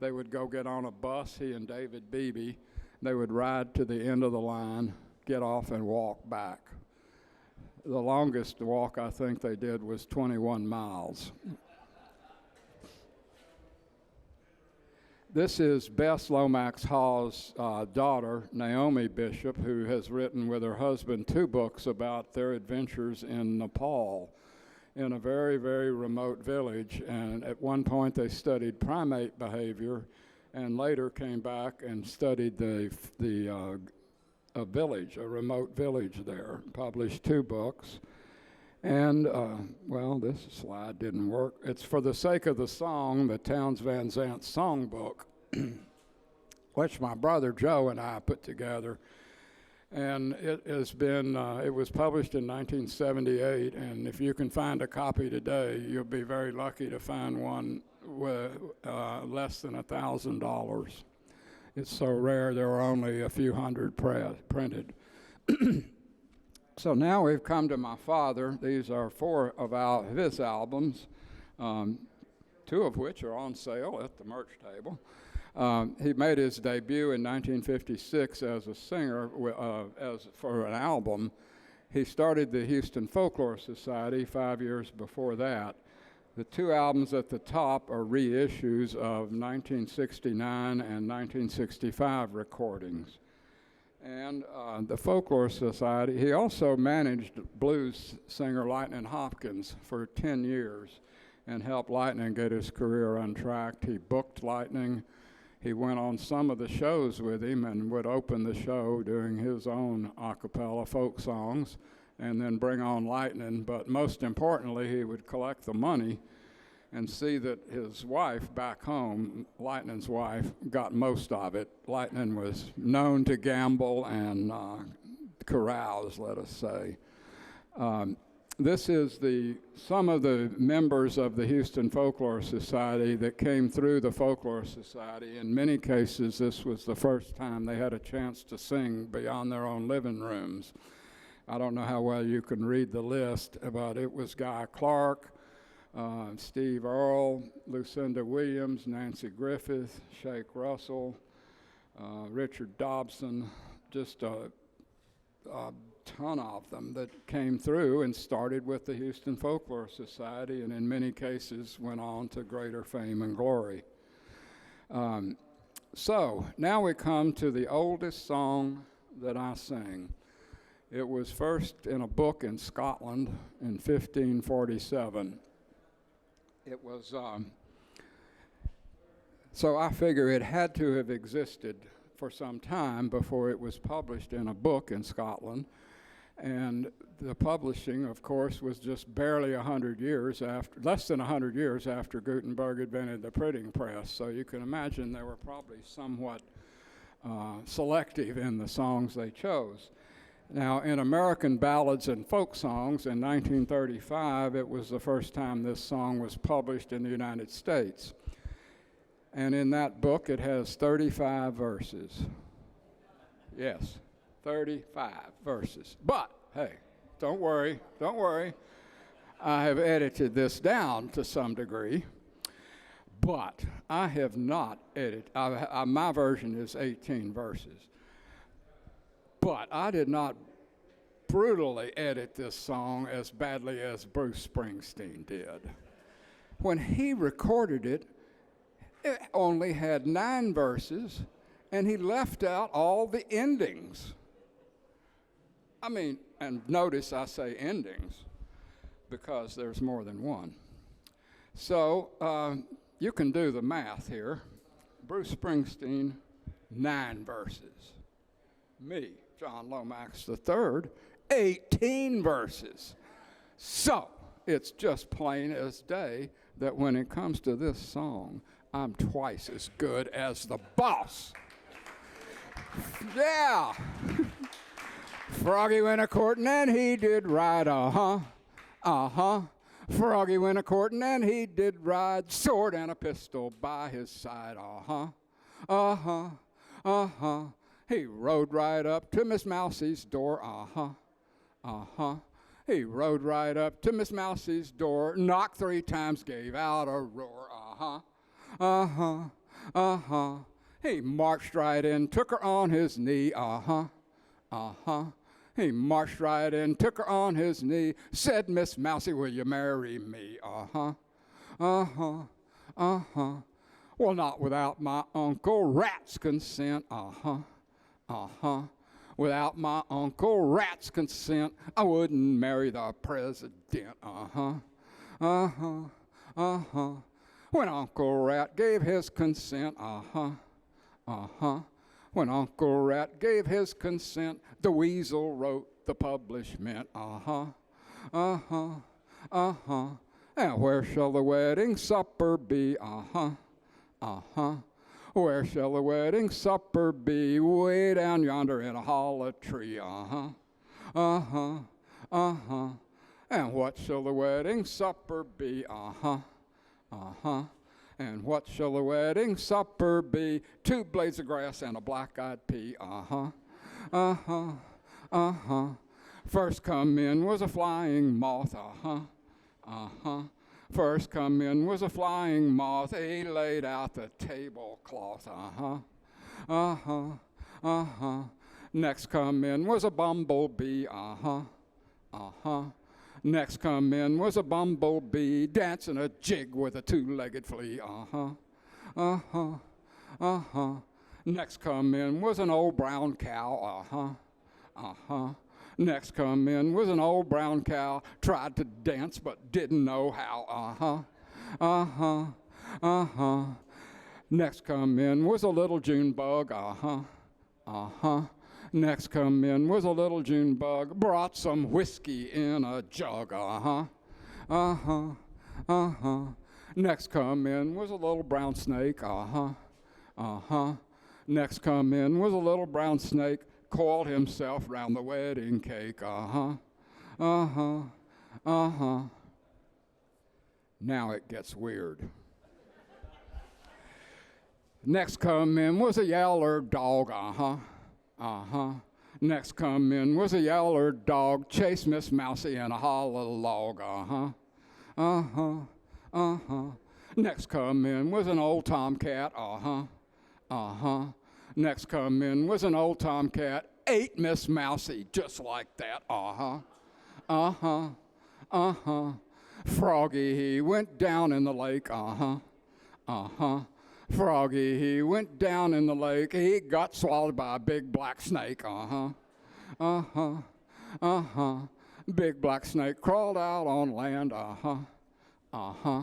They would go get on a bus, he and David Beebe. They would ride to the end of the line, get off, and walk back. The longest walk I think they did was 21 miles. This is Bess Lomax Hall's daughter, Naomi Bishop, who has written with her husband 2 books about their adventures in Nepal in a very, very remote village. And at one point they studied primate behavior and later came back and studied a village, a remote village there, published 2 books. And, well, this slide didn't work. It's For the Sake of the Song, the Townes Van Zandt Songbook, which my brother Joe and I put together. And it has been, it was published in 1978, and if you can find a copy today, you'll be very lucky to find one with less than $1,000. It's so rare, there are only a few hundred printed. So now we've come to my father. These are 4 of his albums, 2 of which are on sale at the merch table. He made his debut in 1956 as a singer for an album. He started the Houston Folklore Society 5 years before that. The 2 albums at the top are reissues of 1969 and 1965 recordings. And the Folklore Society, he also managed blues singer Lightnin' Hopkins for 10 years and helped Lightnin' get his career untracked. He booked Lightnin'. He went on some of the shows with him and would open the show doing his own a cappella folk songs and then bring on Lightnin'. But most importantly, he would collect the money and see that his wife back home, Lightnin's wife, got most of it. Lightnin' was known to gamble and carouse, let us say. This is some of the members of the Houston Folklore Society that came through the Folklore Society. In many cases, this was the first time they had a chance to sing beyond their own living rooms. I don't know how well you can read the list, but it was Guy Clark, Steve Earle, Lucinda Williams, Nancy Griffith, Shake Russell, Richard Dobson, just a ton of them that came through and started with the Houston Folklore Society and in many cases went on to greater fame and glory. So now we come to the oldest song that I sing. It was first in a book in Scotland in 1547. It was, so I figure it had to have existed for some time before it was published in a book in Scotland. And the publishing, of course, was just barely 100 years after, less than 100 years after Gutenberg invented the printing press. So you can imagine they were probably somewhat selective in the songs they chose. Now, in American Ballads and Folk Songs in 1935, it was the first time this song was published in the United States. And in that book, it has 35 verses. Yes, 35 verses. But, hey, don't worry. I have edited this down to some degree. But I have not edited, my version is 18 verses. But I did not brutally edit this song as badly as Bruce Springsteen did. When he recorded it, it only had 9 verses, and he left out all the endings. I mean, and notice I say endings, because there's more than one. So you can do the math here. Bruce Springsteen, 9 verses. Me, John Lomax III, 18 verses. So it's just plain as day that when it comes to this song, I'm twice as good as the boss. Yeah. Froggy went a-courtin' and he did ride, Froggy went a-courtin' and he did ride, sword and a pistol by his side, He rode right up to Miss Mousie's door, He rode right up to Miss Mousie's door, knocked 3 times, gave out a roar, He marched right in, took her on his knee, He marched right in, took her on his knee, said, Miss Mousie, will you marry me? Uh-huh, uh-huh, uh-huh. Well, not without my Uncle Rat's consent. Uh-huh, uh-huh. Without my Uncle Rat's consent, I wouldn't marry the president. Uh-huh, uh-huh, uh-huh. When Uncle Rat gave his consent, uh-huh, uh-huh. When Uncle Rat gave his consent, the weasel wrote the publishment. Uh-huh, uh-huh, uh-huh. And where shall the wedding supper be? Uh-huh, uh-huh. Where shall the wedding supper be? Way down yonder in a hollow tree. Uh-huh, uh-huh, uh-huh. And what shall the wedding supper be? Uh-huh, uh-huh. And what shall the wedding supper be? 2 blades of grass and a black-eyed pea. Uh-huh, uh-huh, uh-huh. First come in was a flying moth. Uh-huh, uh-huh. First come in was a flying moth. He laid out the tablecloth. Uh-huh, uh-huh, uh-huh. Next come in was a bumblebee. Uh-huh, uh-huh. Next come in was a bumblebee dancing a jig with a 2-legged flea. Uh-huh, uh-huh, uh-huh. Next come in was an old brown cow. Uh-huh, uh-huh. Next come in was an old brown cow, tried to dance but didn't know how. Uh-huh, uh-huh, uh-huh. Next come in was a little June bug. Uh-huh, uh-huh. Next come in was a little June bug, brought some whiskey in a jug. Uh-huh, uh-huh, uh-huh. Next come in was a little brown snake. Uh-huh, uh-huh. Next come in was a little brown snake, coiled himself round the wedding cake. Uh-huh, uh-huh, uh-huh. Now it gets weird. Next come in was a yaller dog. Uh-huh, uh-huh. Next come in was a yaller dog, chased Miss Mousie in a hollow log. Uh-huh, uh-huh, uh-huh. Next come in was an old tomcat. Uh-huh, uh-huh. Next come in was an old tomcat, ate Miss Mousie just like that. Uh-huh, uh-huh, uh-huh. Froggy, he went down in the lake. Uh-huh, uh-huh. Froggy, he went down in the lake. He got swallowed by a big black snake. Uh-huh, uh-huh, uh-huh. Big black snake crawled out on land. Uh-huh, uh-huh.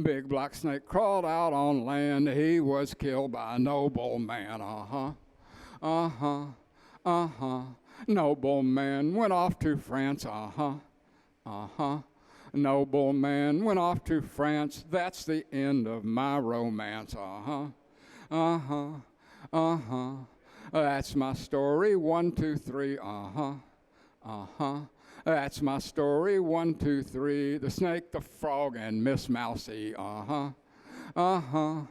Big black snake crawled out on land. He was killed by a nobleman. Uh-huh, uh-huh, uh-huh. Nobleman went off to France. Uh-huh, uh-huh. Nobleman went off to France. That's the end of my romance. Uh-huh, uh-huh, uh-huh. That's my story, 1, 2, 3. Uh-huh, uh-huh. That's my story, 1, 2, 3. The snake, the frog, and Miss Mousie. Uh-huh, uh-huh,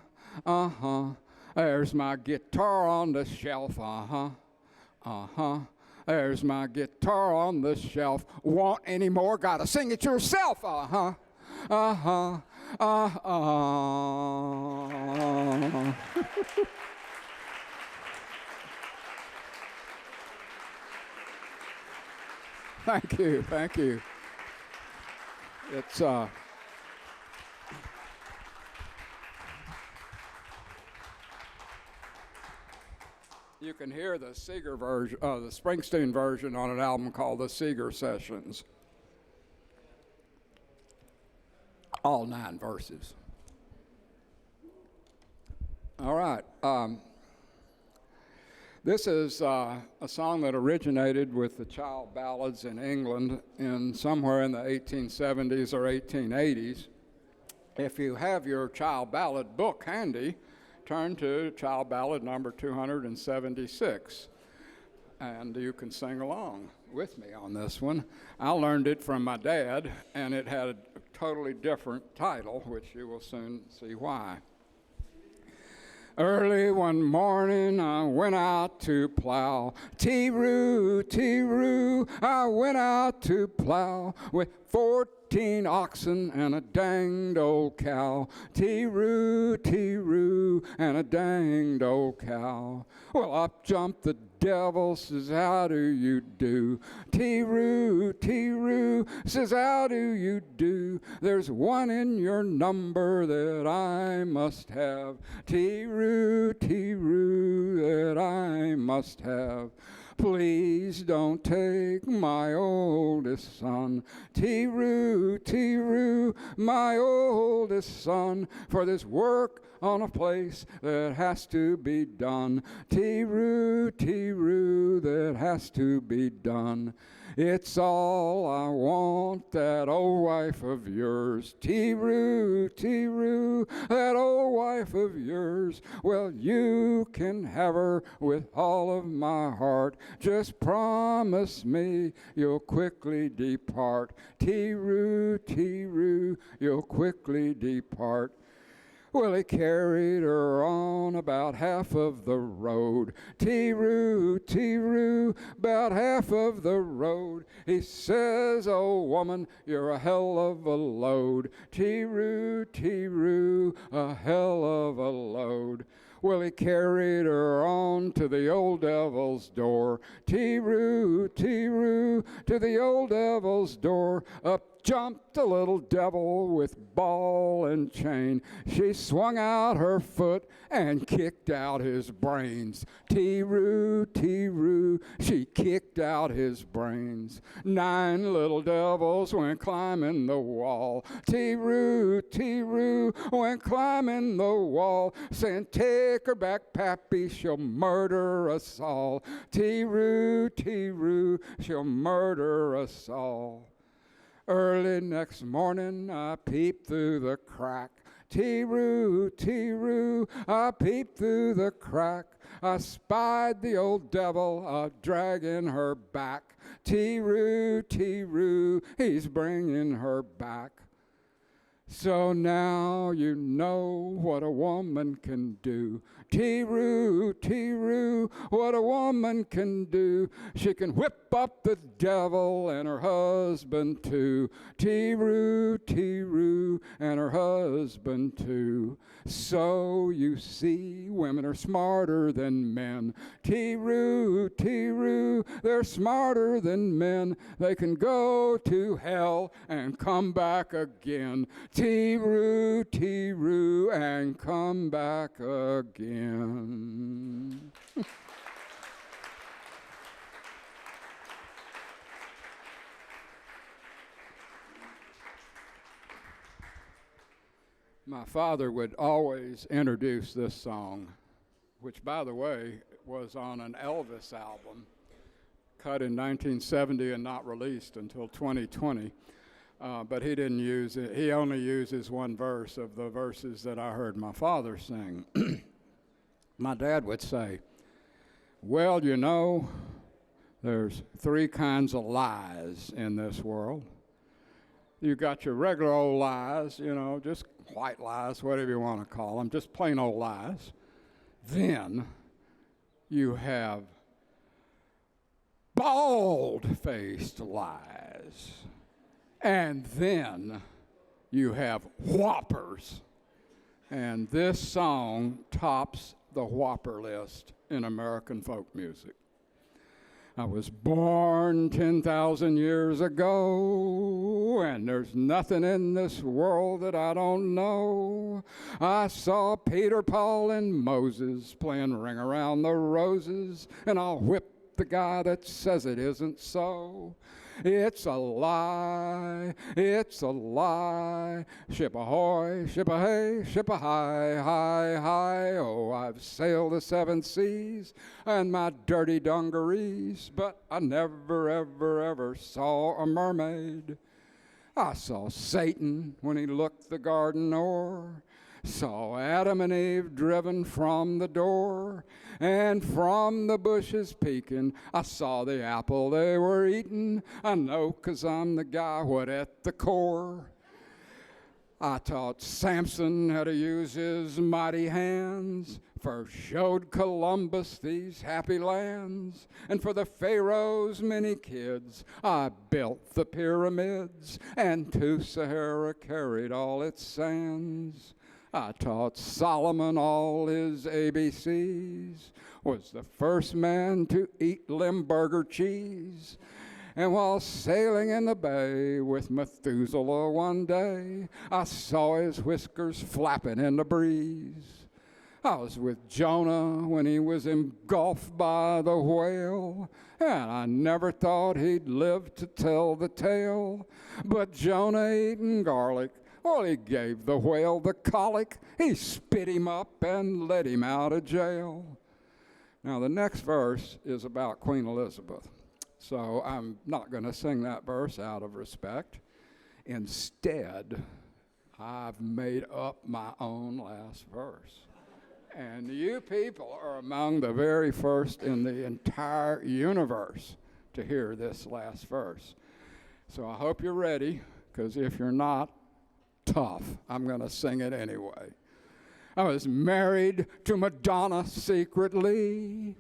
uh-huh. There's my guitar on the shelf. Uh-huh, uh-huh. There's my guitar on the shelf. Want any more? Gotta sing it yourself. Uh-huh, uh-huh, uh-huh. Thank you, thank you. It's you can hear the Seeger version, the Springsteen version on an album called The Seeger Sessions. All 9 verses. All right. This is a song that originated with the child ballads in England in somewhere in the 1870s or 1880s. If you have your child ballad book handy, turn to child ballad number 276, and you can sing along with me on this one. I learned it from my dad, and it had a totally different title, which you will soon see why. Early one morning I went out to plow, T-roo, T-roo, I went out to plow with 14 13 oxen and a danged old cow. Tee-roo, and a danged old cow. Well, up jumped the devil, says, how do you do? Tee-roo, says, how do you do? There's one in your number that I must have. Tee-roo, that I must have. Please don't take my oldest son. Tee-roo, my oldest son, for this work on a place that has to be done. Tee-roo, that has to be done. It's all I want, that old wife of yours. Tee-roo, that old wife of yours. Well, you can have her with all of my heart. Just promise me you'll quickly depart. Tee-roo, you'll quickly depart. Well, he carried her on about half of the road. Tee-roo, about half of the road. He says, oh, woman, you're a hell of a load. Tee-roo, a hell of a load. Well, he carried her on to the old devil's door. Tee-roo, to the old devil's door. Up jumped the little devil with ball and chain. She swung out her foot and kicked out his brains. Tee-roo, she kicked out his brains. 9 little devils went climbing the wall. Tee-roo, went climbing the wall, saying, take her back, Pappy, she'll murder us all. Tee-roo, she'll murder us all. Early next morning, I peeped through the crack. Tee-roo, I peeped through the crack. I spied the old devil dragging her back. Tee-roo, he's bringing her back. So now you know what a woman can do. Tee-roo, what a woman can do. She can whip up the devil and her husband too. Tee-roo, and her husband too. So you see, women are smarter than men. Tee-roo, they're smarter than men. They can go to hell and come back again. Tee-roo, and come back again. My father would always introduce this song, which, by the way, was on an Elvis album cut in 1970 and not released until 2020. But he didn't use it. He only uses one verse of the verses that I heard my father sing. My dad would say, well, you know, there's 3 kinds of lies in this world. You got your regular old lies, you know, just white lies, whatever you want to call them, just plain old lies. Then you have bald-faced lies. And then you have whoppers. And this song tops the whopper list in American folk music. I was born 10,000 years ago, and there's nothing in this world that I don't know. I saw Peter, Paul, and Moses playing Ring Around the Roses, and I'll whip the guy that says it isn't so. It's a lie, it's a lie. Ship ahoy, ship a-hey, ship a-hi, hi, hi. Oh, I've sailed the 7 seas and my dirty dungarees, but I never, ever, ever saw a mermaid. I saw Satan when he looked the garden o'er, saw Adam and Eve driven from the door, and from the bushes peeking, I saw the apple they were eating. I know 'cause I'm the guy what at the core. I taught Samson how to use his mighty hands, first showed Columbus these happy lands, and for the Pharaoh's many kids I built the pyramids, and to Sahara carried all its sands. I taught Solomon all his ABCs, was the first man to eat Limburger cheese. And while sailing in the bay with Methuselah one day, I saw his whiskers flapping in the breeze. I was with Jonah when he was engulfed by the whale, and I never thought he'd live to tell the tale. But Jonah eating garlic, well, he gave the whale the colic. He spit him up and let him out of jail. Now, the next verse is about Queen Elizabeth. So I'm not going to sing that verse out of respect. Instead, I've made up my own last verse. And you people are among the very first in the entire universe to hear this last verse. So I hope you're ready, because if you're not, tough. I'm going to sing it anyway. I was married to Madonna secretly,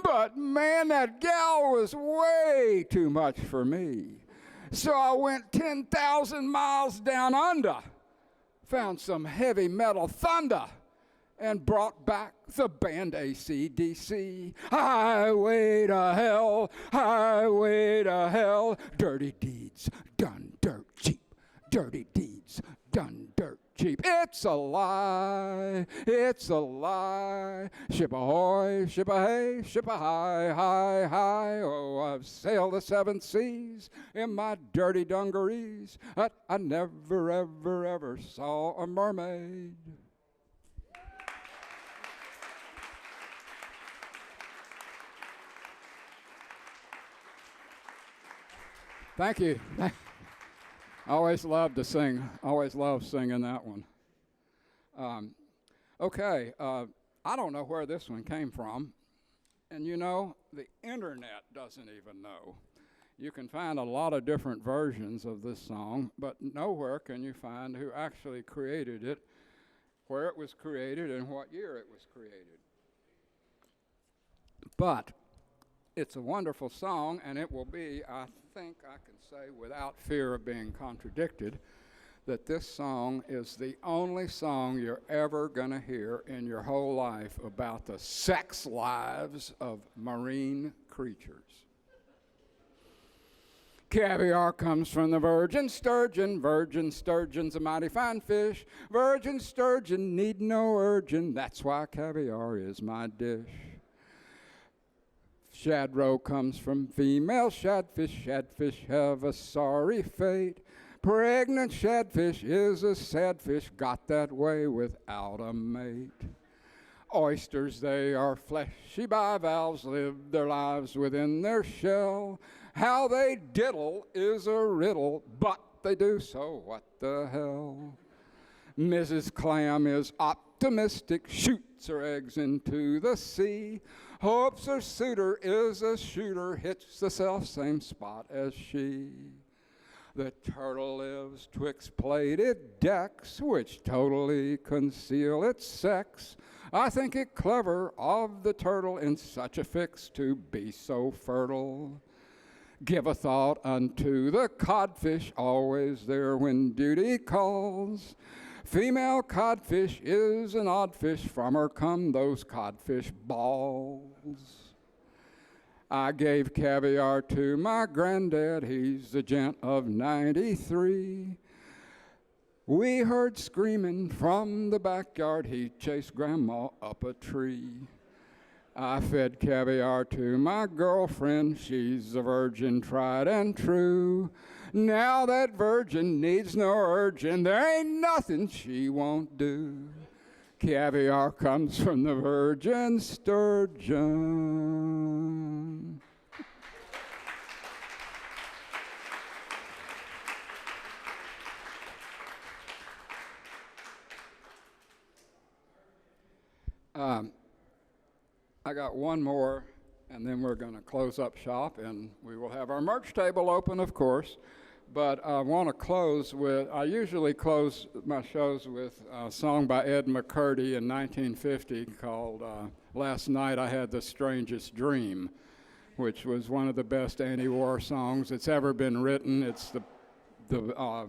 but man, that gal was way too much for me. So I went 10,000 miles down under, found some heavy metal thunder, and brought back the band AC/DC. Highway to hell, highway to hell. Dirty deeds done dirt cheap. Dirty deeds done dirt cheap. It's a lie, it's a lie. Ship ahoy, ship a-hey, ship a-high, high, high. Oh, I've sailed the 7 seas in my dirty dungarees, but I never, ever, ever saw a mermaid. Thank you. I always love to sing. Always love singing that one. Okay, I don't know where this one came from. And you know, the internet doesn't even know. You can find a lot of different versions of this song, but nowhere can you find who actually created it, where it was created, and what year it was created. But it's a wonderful song, and it will be, I think I can say without fear of being contradicted, that this song is the only song you're ever going to hear in your whole life about the sex lives of marine creatures. Caviar comes from the virgin sturgeon. Virgin sturgeon's a mighty fine fish. Virgin sturgeon need no urging. That's why caviar is my dish. Shad roe comes from female shadfish. Shadfish have a sorry fate. Pregnant shadfish is a sad fish, got that way without a mate. Oysters, they are fleshy bivalves, live their lives within their shell. How they diddle is a riddle, but they do, so what the hell? Mrs. Clam is optimistic, shoots her eggs into the sea. Hopes her suitor is a shooter, hits the self-same spot as she. The turtle lives twixt plated decks, which totally conceal its sex. I think it clever of the turtle in such a fix to be so fertile. Give a thought unto the codfish, always there when duty calls. Female codfish is an odd fish, from her come those codfish balls. I gave caviar to my granddad, he's a gent of 93. We heard screaming from the backyard, he chased grandma up a tree. I fed caviar to my girlfriend, she's a virgin tried and true. Now that virgin needs no urging, there ain't nothing she won't do. Caviar comes from the virgin sturgeon. I got one more, and then we're going to close up shop, and we will have our merch table open, of course. But I want to close with, I usually close my shows with a song by Ed McCurdy in 1950 called Last Night I Had the Strangest Dream, which was one of the best anti-war songs that's ever been written. It's the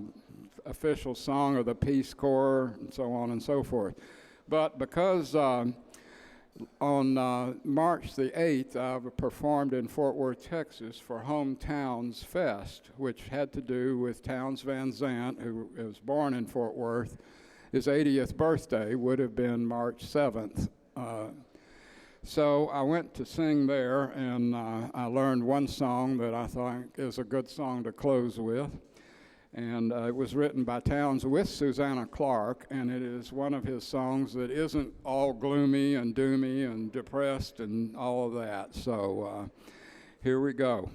official song of the Peace Corps and so on and so forth. But because on March the 8th, I performed in Fort Worth, Texas for Hometowns Fest, which had to do with Townes Van Zandt, who was born in Fort Worth. His 80th birthday would have been March 7th. So I went to sing there, and I learned one song that I thought is a good song to close with. And it was written by Townes with Susanna Clark, and it is one of his songs that isn't all gloomy and doomy and depressed and all of that. So here we go.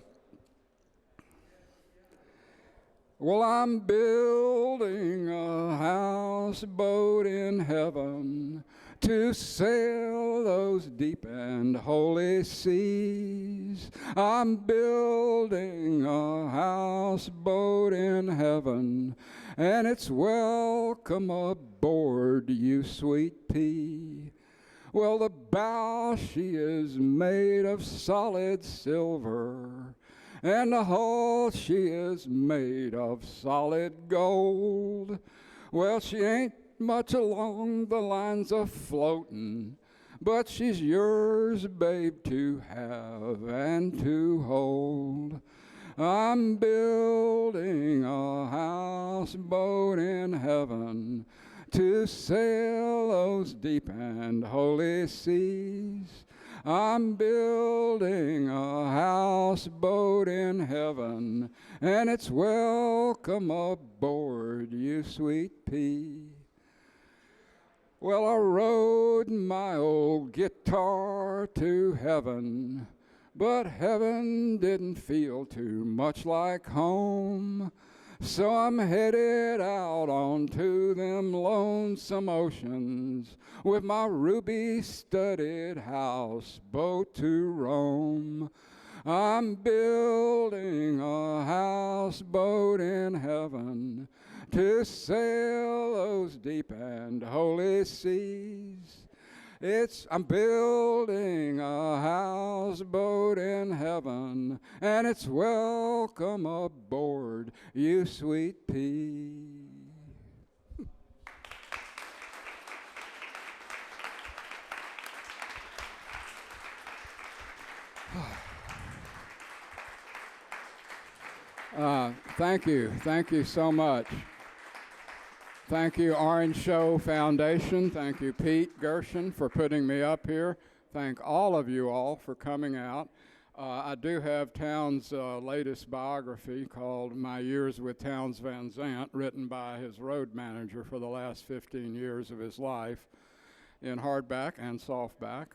Well, I'm building a houseboat in heaven to sail those deep and holy seas. I'm building a houseboat in heaven, and it's welcome aboard, you sweet pea. Well, the bow, she is made of solid silver, and the hull, she is made of solid gold. Well, she ain't much along the lines of floating, but she's yours, babe, to have and to hold. I'm building a houseboat in heaven to sail those deep and holy seas. I'm building a houseboat in heaven, and it's welcome aboard, you sweet pea. Well, I rode my old guitar to heaven, but heaven didn't feel too much like home. So I'm headed out onto them lonesome oceans with my ruby-studded houseboat to roam. I'm building a houseboat in heaven to sail those deep and holy seas. I'm building a houseboat in heaven, and it's welcome aboard, you sweet pea. Thank you so much. Thank you, Orange Show Foundation. Thank you, Pete Gershon, for putting me up here. Thank all of you all for coming out. I do have Townes' latest biography called My Years with Townes Van Zandt, written by his road manager for the last 15 years of his life, in hardback and softback.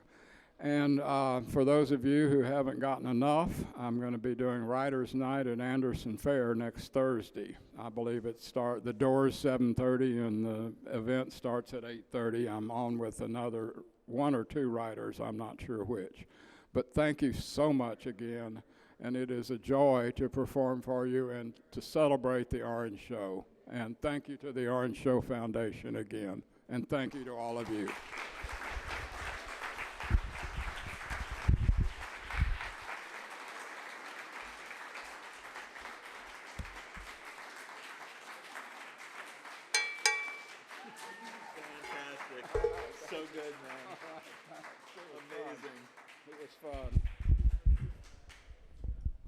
And for those of you who haven't gotten enough, I'm going to be doing Writers' Night at Anderson Fair next Thursday. I believe the doors 7:30 and the event starts at 8:30. I'm on with another one or two writers, I'm not sure which. But thank you so much again, and it is a joy to perform for you and to celebrate the Orange Show. And thank you to the Orange Show Foundation again, and thank you to all of you. So good, man. Amazing. It was fun.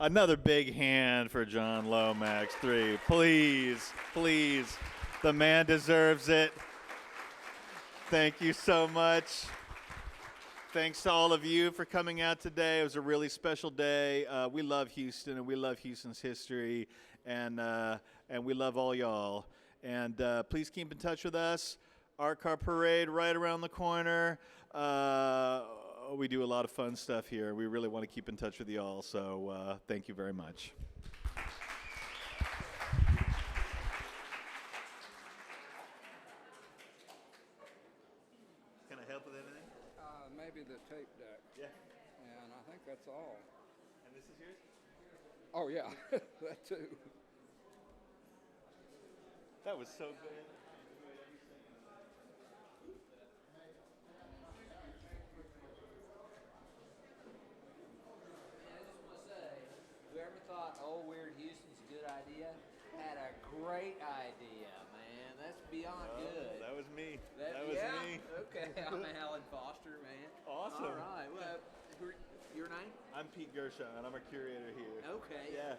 Another big hand for John Lomax. 3. Please, please. The man deserves it. Thank you so much. Thanks to all of you for coming out today. It was a really special day. We love Houston, and we love Houston's history, and we love all y'all. And please keep in touch with us. Art Car Parade right around the corner. We do a lot of fun stuff here. We really want to keep in touch with you all, so thank you very much. Can I help with anything? Maybe the tape deck. Yeah. And I think that's all. And this is yours? Oh, yeah, that too. That was so good. I just want to say, whoever thought Old Weird Houston's a good idea had a great idea, man. That's beyond good. That was me. That That was yeah? me. Okay, I'm Alan Foster, man. Awesome. All right. Well, your name? I'm Pete Gershon, and I'm a curator here. Okay. Yeah.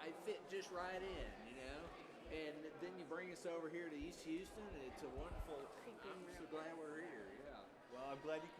I fit just right in, you know. And then you bring us over here to East Houston, and it's a wonderful. I'm so glad we're here. Yeah. Well, I'm glad you